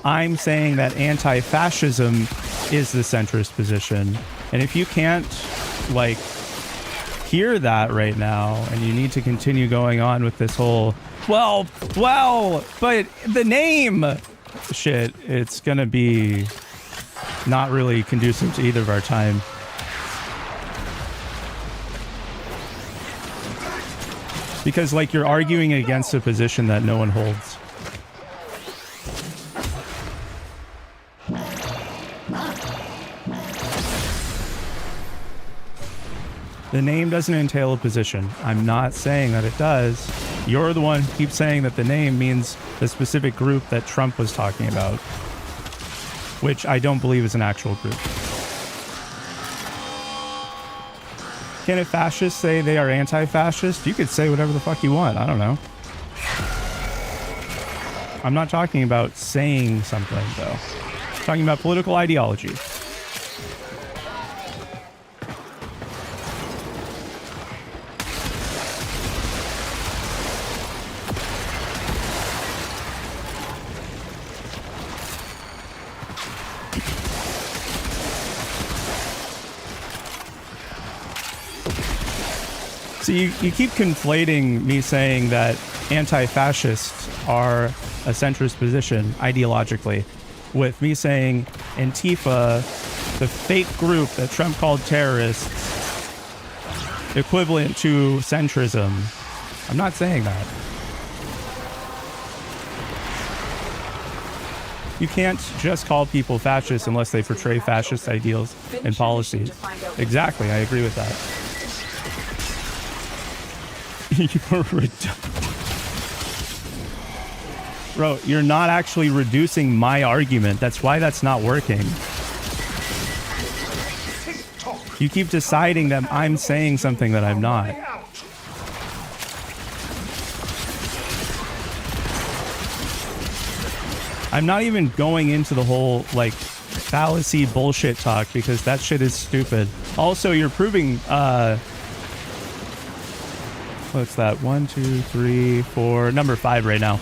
I'm saying that anti-fascism is the centrist position. And if you can't, like, hear that right now, and you need to continue going on with this whole, well, but the name shit, it's gonna be not really conducive to either of our time. Because, like, you're arguing against a position that no one holds. The name doesn't entail a position. I'm not saying that it does. You're the one who keeps saying that the name means the specific group that Trump was talking about, which I don't believe is an actual group. Can a fascist say they are anti-fascist? You could say whatever the fuck you want. I don't know. I'm not talking about saying something, though. I'm talking about political ideology. So you keep conflating me saying that anti-fascists are a centrist position ideologically with me saying Antifa, the fake group that Trump called terrorists, equivalent to centrism. I'm not saying that. You can't just call people fascists unless they portray fascist ideals and policies. Exactly, I agree with that. Bro, you're not actually reducing my argument. That's why that's not working. You keep deciding that I'm saying something that I'm not. I'm not even going into the whole, like, fallacy bullshit talk because that shit is stupid. Also, you're proving, what's that? 1, 2, 3, 4, number 5 right now.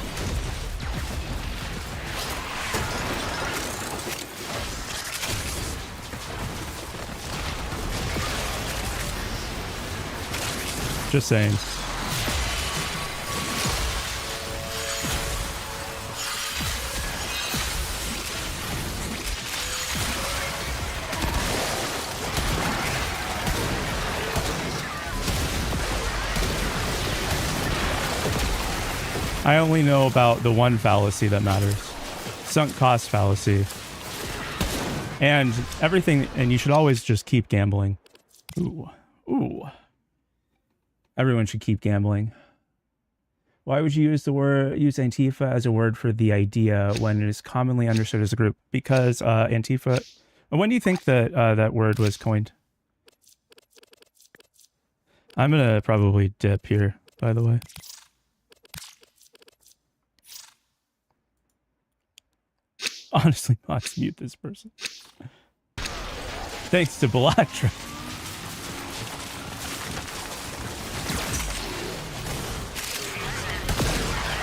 Just saying. I only know about the one fallacy that matters. Sunk cost fallacy. And everything, and you should always just keep gambling. Ooh. Ooh. Everyone should keep gambling. Why would you use Antifa as a word for the idea when it is commonly understood as a group? Because Antifa... When do you think that that word was coined? I'm gonna probably dip here, by the way. Honestly, let's mute this person. Thanks to Belatra.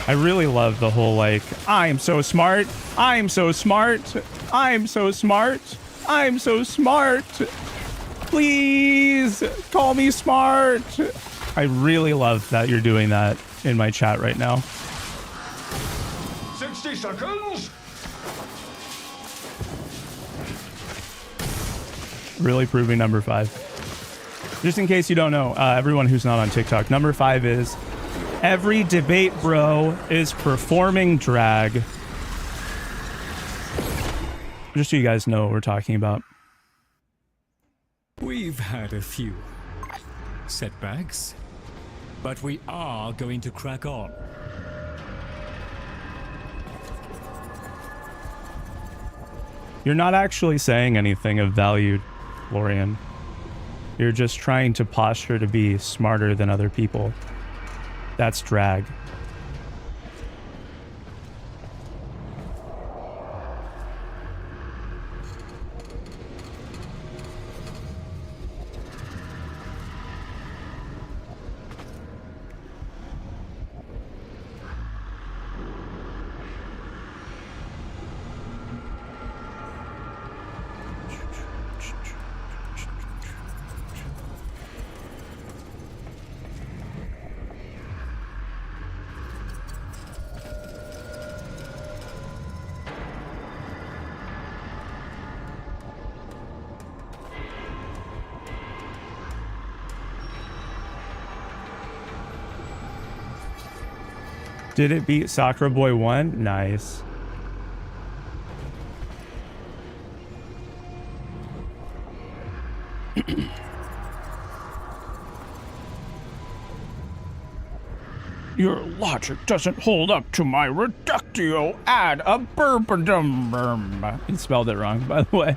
I really love the whole, like, I'm so smart, I'm so smart, I'm so smart, I'm so smart. Please call me smart. I really love that you're doing that in my chat right now. 60 seconds. Really proving number 5. Just in case you don't know, everyone who's not on TikTok, number 5 is every debate bro is performing drag. Just so you guys know what we're talking about. We've had a few setbacks, but we are going to crack on. You're not actually saying anything of value, Lorian. You're just trying to posture to be smarter than other people. That's drag. Did it beat Sakura Boy 1? Nice. Your logic doesn't hold up to my reductio ad absurdum. You spelled it wrong, by the way.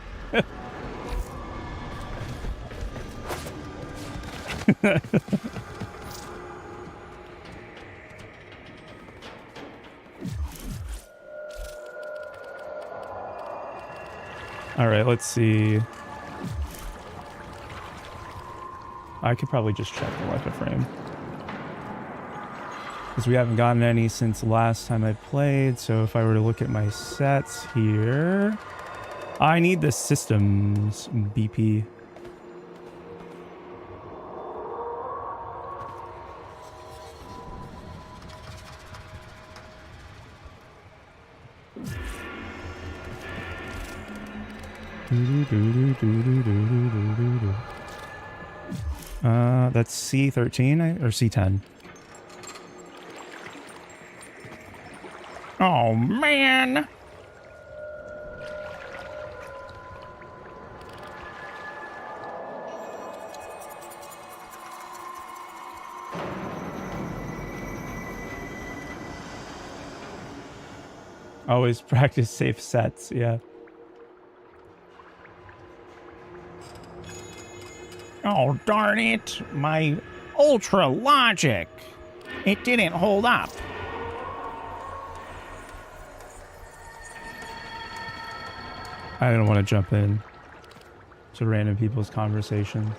All right, let's see. I could probably just check the weapon frame. Because we haven't gotten any since the last time I played. So if I were to look at my sets here, I need the systems BP. That's C13 or C10. Oh man. Always practice safe sets, yeah. Oh, darn it. My ultra logic. It didn't hold up. I don't want to jump in to random people's conversations.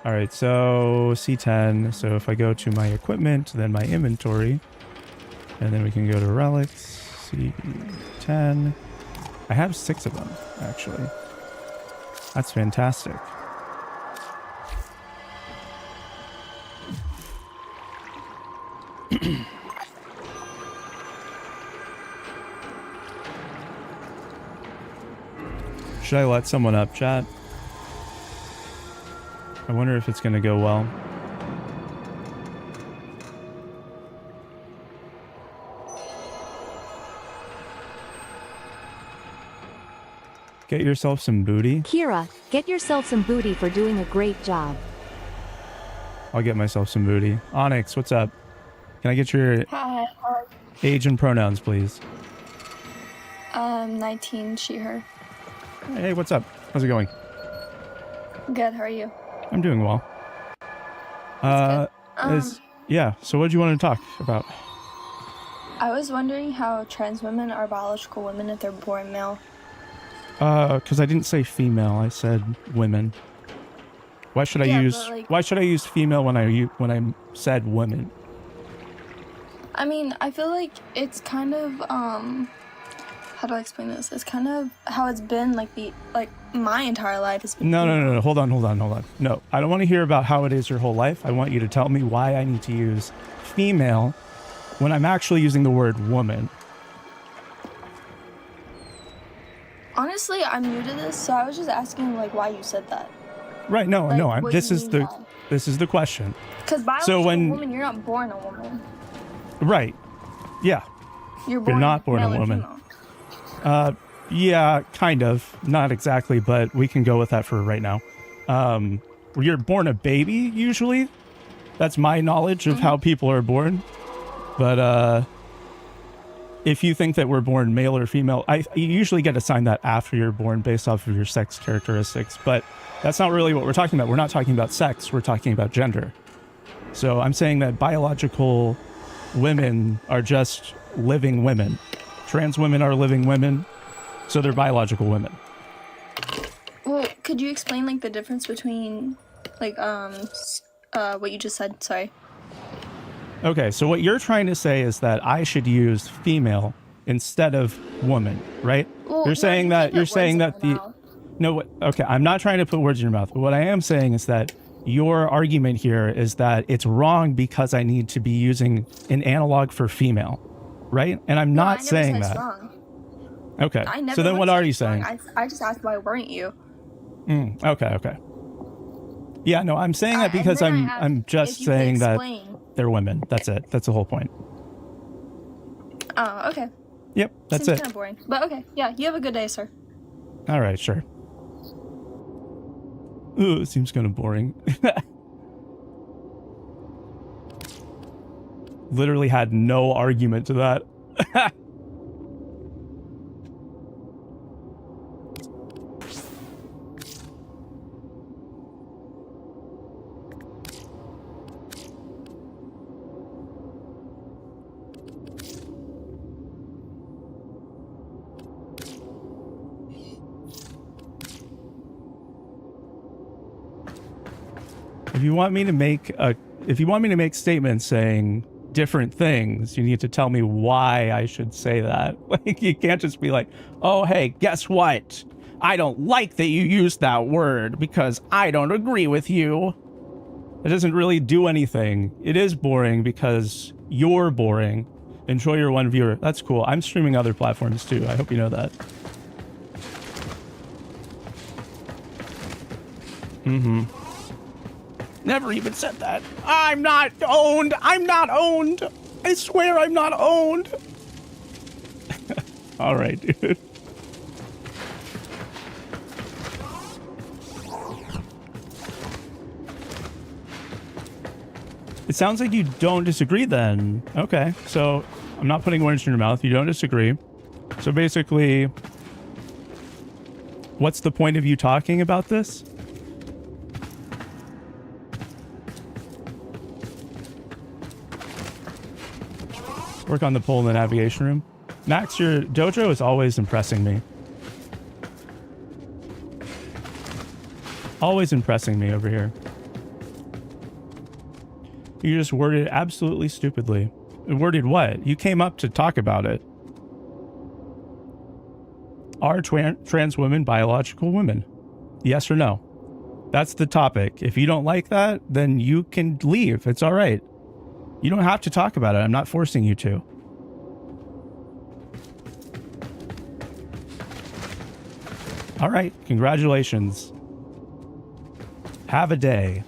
All right, so C10. So if I go to my equipment, then my inventory, and then we can go to relics, C10. I have 6 of them, actually. That's fantastic. Should I let someone up, chat? I wonder if it's going to go well. Get yourself some booty. Kira, get yourself some booty for doing a great job. I'll get myself some booty. Onyx, what's up? Can I get your Hi. age and pronouns, please? 19, she, her. Hey, what's up? How's it going? Good, how are you? I'm doing well. Yeah, so what do you want to talk about? I was wondering how trans women are biological women if they're born male. Because I didn't say female, I said women. Why should I why should I use female when I said women? I mean, I feel like it's kind of, how do I explain this? It's kind of how it's been, like, my entire life has been. No. Hold on. No, I don't want to hear about how it is your whole life. I want you to tell me why I need to use female when I'm actually using the word woman. Honestly, I'm new to this, so I was just asking, like, why you said that. Right, no, this is the question. Because biological woman, you're not born a woman. Right. Yeah. You're not born a male or woman. female. Yeah, kind of. Not exactly, but we can go with that for right now. You're born a baby, usually. That's my knowledge of how people are born. But if you think that we're born male or female, you usually get assigned that after you're born based off of your sex characteristics. But that's not really what we're talking about. We're not talking about sex. We're talking about gender. So I'm saying that biological women are just living women. Trans women are living women, so they're biological women. Well, could you explain, like, the difference between, like, what you just said? Sorry. Okay, so what you're trying to say is that I should use female instead of woman, right? Well, you're saying that mouth. Okay, I'm not trying to put words in your mouth. But what I am saying is that your argument here is that it's wrong because I need to be using an analog for female, right? And I'm not saying that. Wrong. Okay, so then what are you saying? I just asked why weren't you? Okay. Yeah, no, I'm saying that because I'm just saying that they're women. That's it. That's the whole point. Oh, okay. Yep, that's Seems it. kind of boring. But okay, yeah, you have a good day, sir. All right, sure. Ooh, it seems kind of boring. Literally had no argument to that. If you want me to make statements saying different things, you need to tell me why I should say that. Like, you can't just be like, "Oh, hey, guess what? I don't like that you used that word because I don't agree with you." It doesn't really do anything. It is boring because you're boring. Enjoy your one viewer. That's cool. I'm streaming other platforms too. I hope you know that. Never even said that. I'm not owned. I swear I'm not owned. All right, dude. It sounds like you don't disagree then. Okay, so I'm not putting words in your mouth. You don't disagree. So basically, what's the point of you talking about this? Work on the pole in the navigation room. Max, your dojo is always impressing me. Always impressing me over here. You just worded absolutely stupidly. Worded what? You came up to talk about it. Are trans women biological women? Yes or no? That's the topic. If you don't like that, then you can leave. It's all right. You don't have to talk about it. I'm not forcing you to. All right. Congratulations. Have a day.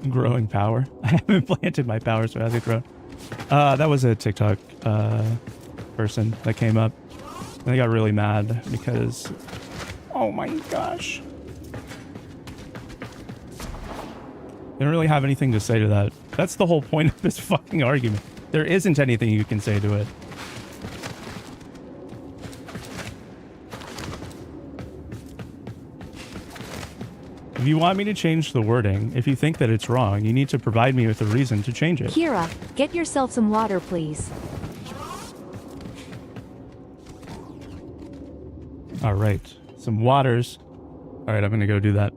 Growing power. I haven't planted my power, so it hasn't grown. That was a TikTok person that came up. And I got really mad because... Oh my gosh. They don't really have anything to say to that. That's the whole point of this fucking argument. There isn't anything you can say to it. If you want me to change the wording, if you think that it's wrong, you need to provide me with a reason to change it. Kira, get yourself some water, please. All right. Some waters. All right, I'm going to go do that.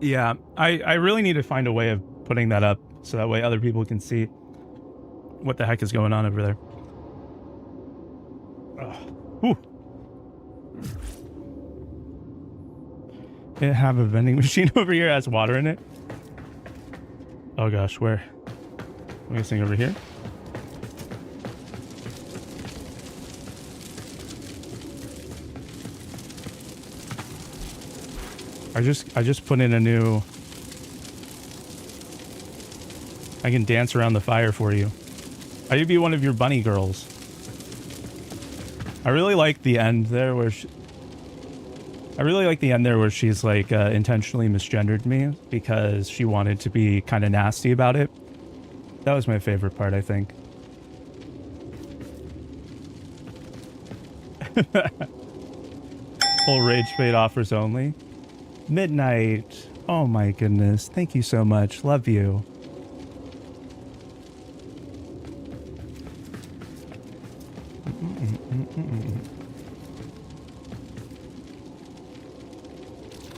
Yeah, I really need to find a way of putting that up so that way other people can see what the heck is going on over there. Whew. They have a vending machine over here that has water in it. Oh gosh, where? I'm guessing over here. I just put in a new... I can dance around the fire for you. I could be one of your bunny girls. I really like the end there where she's like intentionally misgendered me because she wanted to be kind of nasty about it. That was my favorite part, I think. Full rage fade offers only. Midnight. Oh my goodness. Thank you so much. Love you.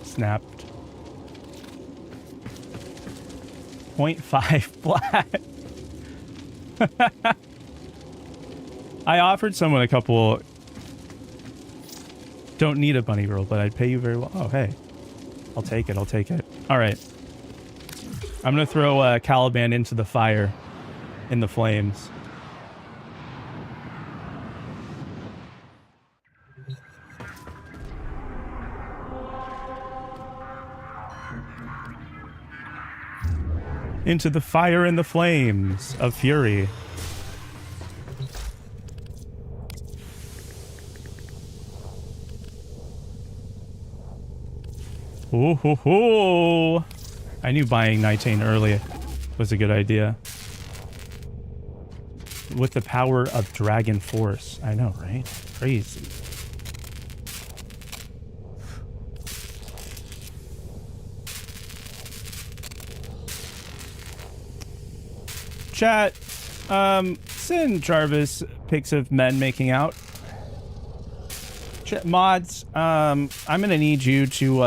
Snapped. 0.5 flat. I offered someone a couple. Don't need a bunny girl, but I'd pay you very well. Oh, hey. I'll take it. I'll take it. All right. I'm going to throw Caliban into the fire in the flames. Into the fire and the flames of fury. Ooh, hoo, hoo. I knew buying Nitane early was a good idea. With the power of Dragon Force. I know, right? Crazy. Chat, send Jarvis pics of men making out. Mods, I'm gonna need you to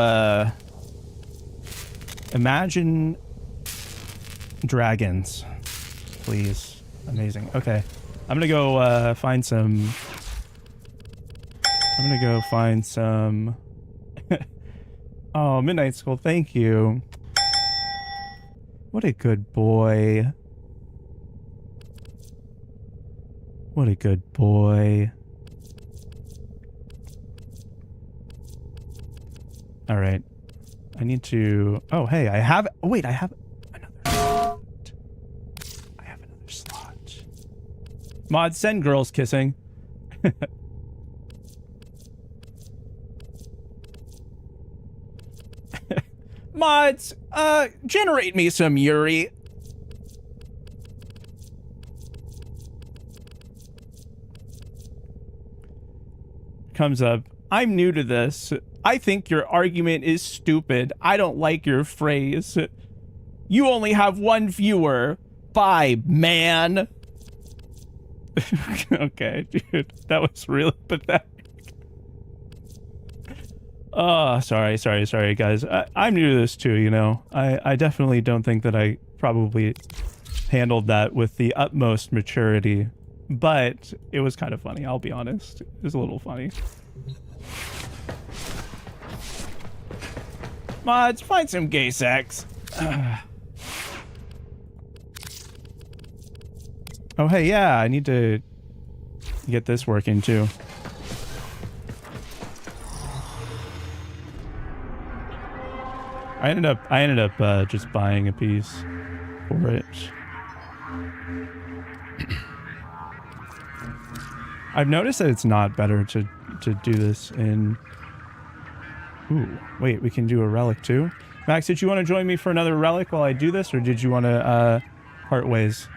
imagine dragons, please. Amazing. Okay, I'm gonna go find some. Oh, Midnight Skull, thank you. What a good boy. What a good boy. All right. I need to... Oh, hey, I have... Oh, wait, I have another slot. I have another slot. Mod, send girls kissing. Mods, generate me some Yuri. Comes up. I'm new to this. I think your argument is stupid. I don't like your phrase. You only have one viewer. Bye, man. Okay, dude. That was really pathetic. Oh, sorry, guys. I'm new to this too, you know. I definitely don't think that I probably handled that with the utmost maturity. But it was kind of funny, I'll be honest. It was a little funny. Mods, find some gay sex. Oh, hey, yeah, I need to get this working too. I ended up just buying a piece for it. I've noticed that it's not better to do this in... Ooh, wait, we can do a relic too? Max, did you want to join me for another relic while I do this, or did you want to part ways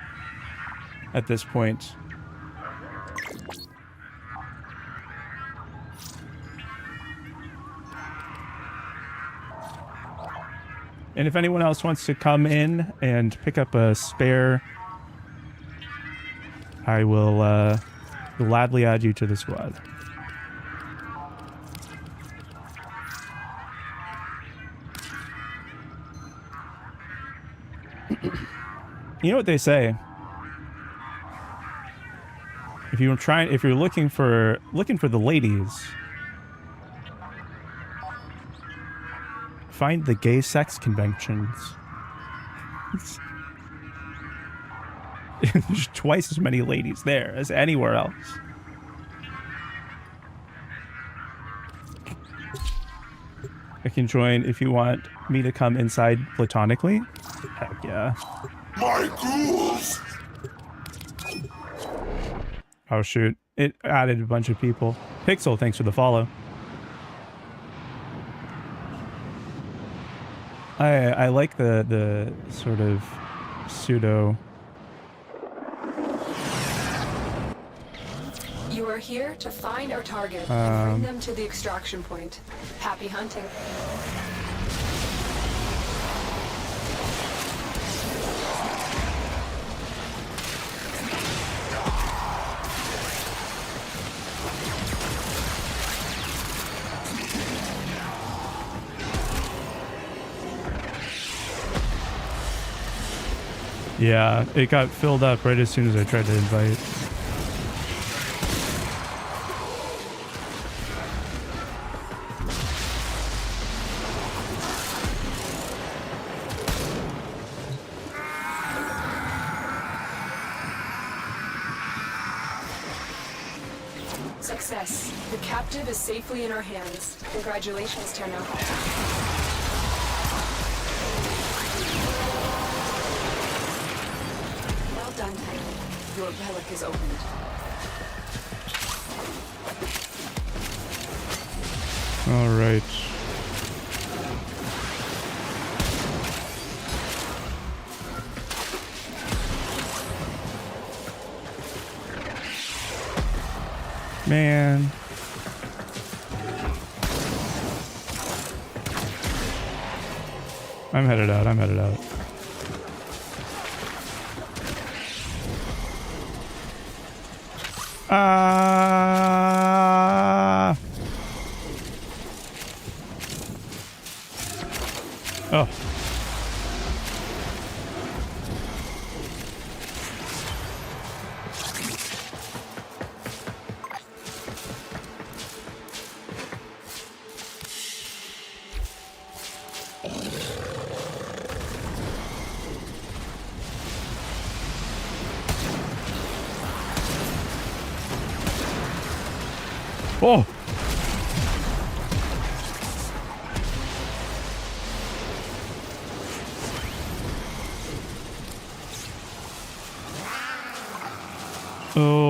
at this point? And if anyone else wants to come in and pick up a spare, I will gladly add you to the squad. You know what they say? If you're looking for the ladies, find the gay sex conventions. There's twice as many ladies there as anywhere else. I can join if you want me to come inside platonically. Heck yeah. My ghouls! Oh shoot, it added a bunch of people. Pixel, thanks for the follow. I like the sort of pseudo... You are here to find our target and bring them to the extraction point. Happy hunting. Yeah, it got filled up right as soon as I tried to invite. Success. The captive is safely in our hands. Congratulations, Tenno. Well done, Tenno. Your relic is opened. All right. Man. I'm headed out. Oh. Oh! Oh.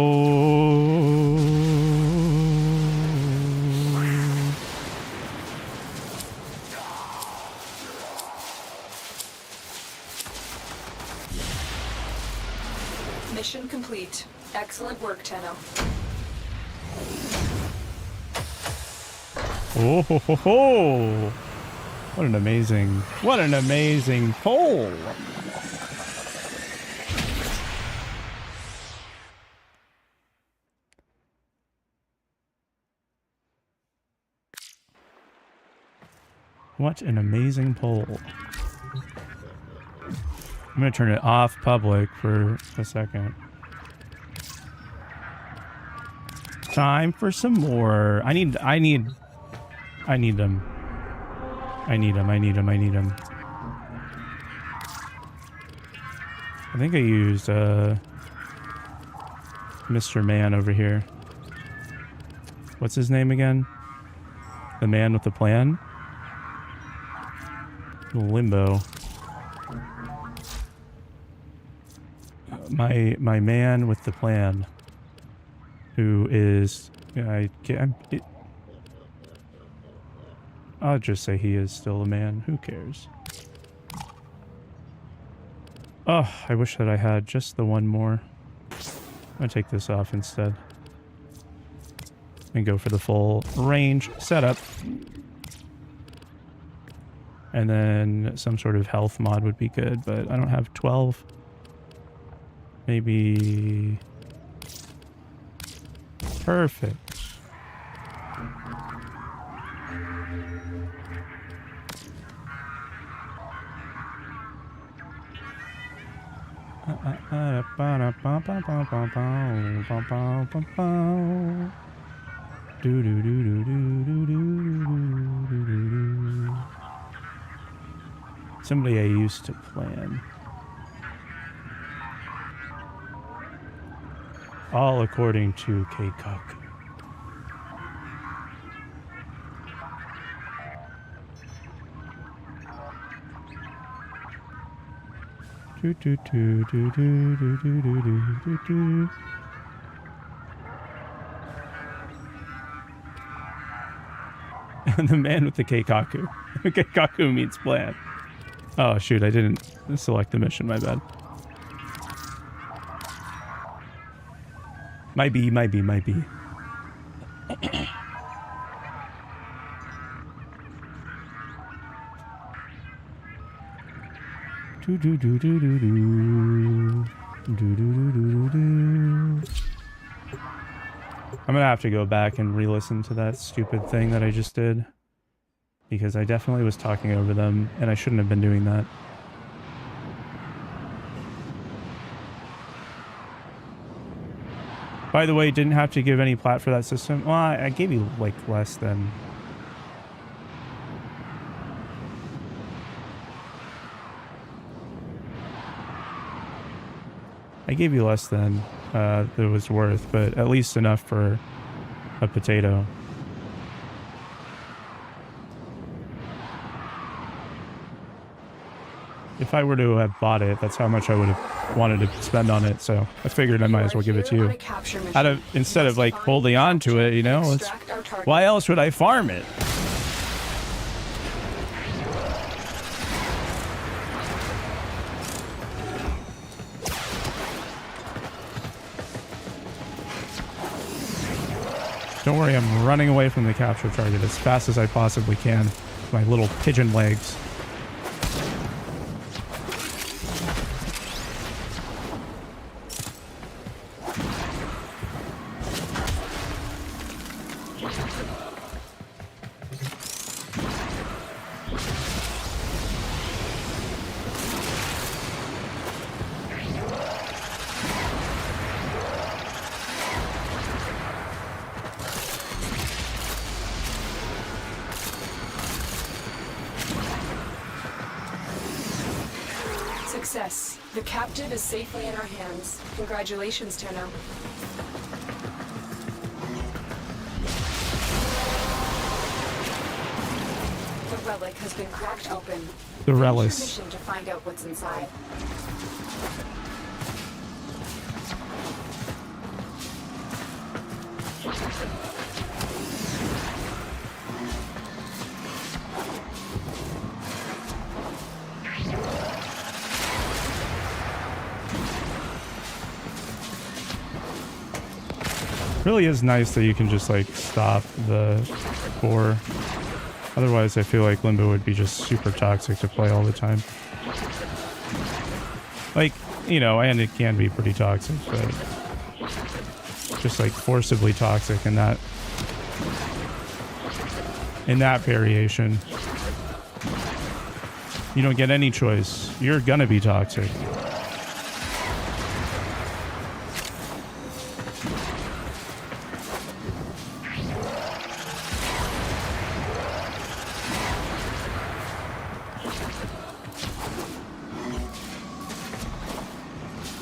Mission complete. Excellent work, Tenno. Oh ho ho ho! What an amazing poll! What an amazing poll. I'm gonna turn it off public for a second. Time for some more. I need them. I need them. I think I used Mr. Man over here. What's his name again? The man with the plan? Limbo. My man with the plan, who is I'll just say he is still a man. Who cares? Oh, I wish that I had just the one more. I'm gonna take this off instead and go for the full range setup. And then some sort of health mod would be good, but I don't have 12. Maybe... Perfect. Somebody I used to plan. All according to K-Cock. Do do do do do do do do do do. The man with the Keikaku. Keikaku means plan. Oh shoot, I didn't select the mission, my bad. Might be. Do do do do do do. Do do do do do. I'm gonna have to go back and re-listen to that stupid thing that I just did, because I definitely was talking over them, and I shouldn't have been doing that. By the way, didn't have to give any plat for that system. Well, I gave you, like, less than... I gave you less than it was worth, but at least enough for a potato. If I were to have bought it, that's how much I would have wanted to spend on it, so I figured I might as well give it to you. Instead of like holding on to it, you know, why else would I farm it? Don't worry, I'm running away from the capture target as fast as I possibly can with my little pigeon legs. Success. The captive is safely in our hands. Congratulations, Tenno. relic has been cracked open. The Finish your relics. mission to find out what's inside. Really is nice that you can just like stop the core. Otherwise, I feel like Limbo would be just super toxic to play all the time. Like, you know, and it can be pretty toxic, but just like forcibly toxic in that variation. You don't get any choice. You're gonna be toxic.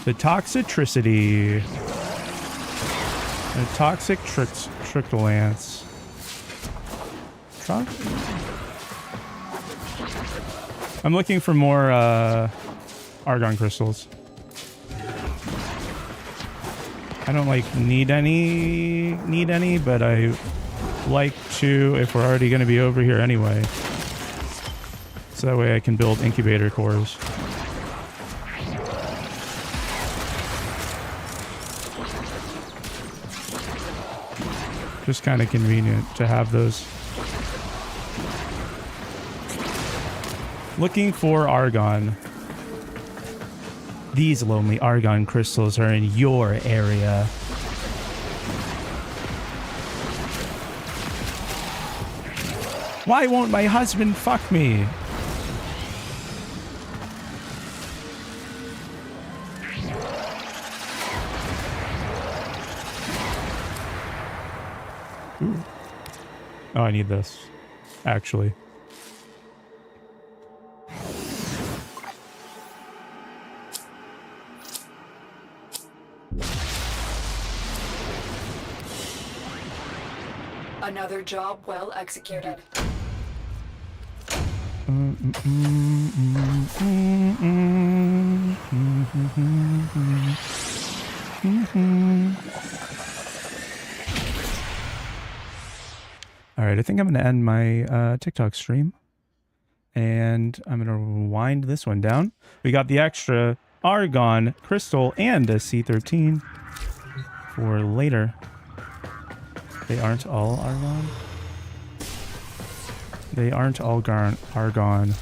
The toxicity. The toxic trickle-lance. I'm looking for more argon crystals. I don't like need any, but I like to if we're already going to be over here anyway. So that way I can build incubator cores. Just kind of convenient to have those. Looking for argon. These lonely argon crystals are in your area. Why won't my husband fuck me? Ooh. Oh, I need this, actually. Another job well executed. All right, I think I'm going to end my TikTok stream. And I'm going to wind this one down. We got the extra argon crystal and a C13 for later. They aren't all argon. They aren't all argon.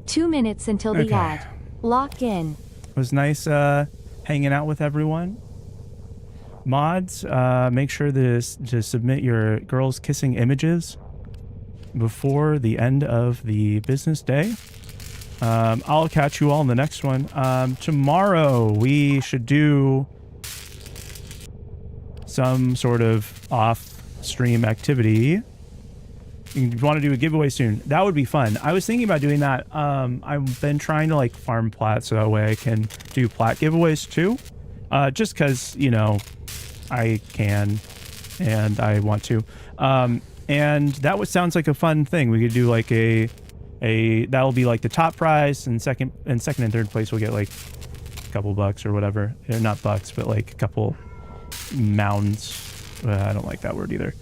2 minutes until the Okay. ad. Lock in. It was nice hanging out with everyone. Mods, make sure to submit your girls kissing images before the end of the business day. I'll catch you all in the next one. Tomorrow we should do some sort of off-stream activity. You want to do a giveaway soon? That would be fun. I was thinking about doing that. I've been trying to like farm plat so that way I can do plat giveaways too. Just because, you know, I can and I want to. And that sounds like a fun thing. We could do like that'll be like the top prize, and second and third place will get like a couple bucks or whatever. Not bucks, but like a couple mounds. I don't like that word either.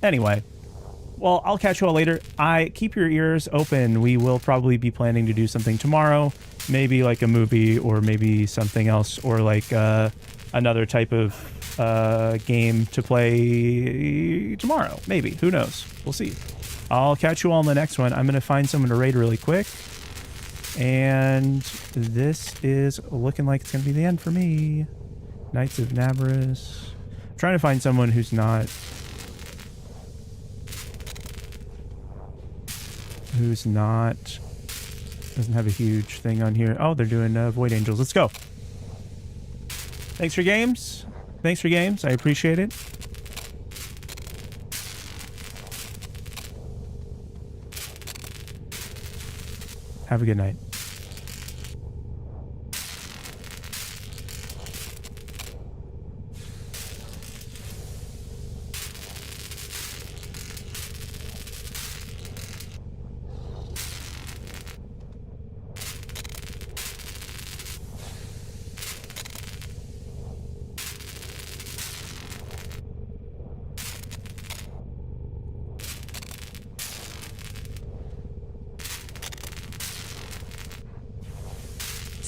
Anyway, well, I'll catch you all later. Keep your ears open. We will probably be planning to do something tomorrow, maybe like a movie or maybe something else, or like another type of game to play tomorrow. Maybe. Who knows? We'll see. I'll catch you all in the next one. I'm going to find someone to raid really quick. And this is looking like it's going to be the end for me. Knights of Navarus. I'm trying to find someone who's not... doesn't have a huge thing on here. Oh, they're doing Void Angels. Let's go. Thanks for games. Thanks for games. I appreciate it. Have a good night.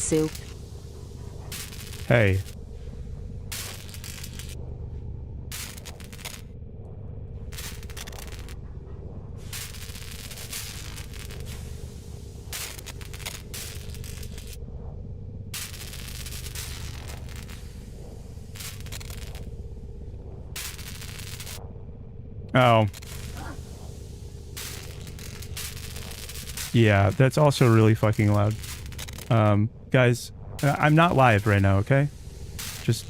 soup. Hey. Oh. Yeah, that's also really fucking loud. Guys, I'm not live right now, okay? Just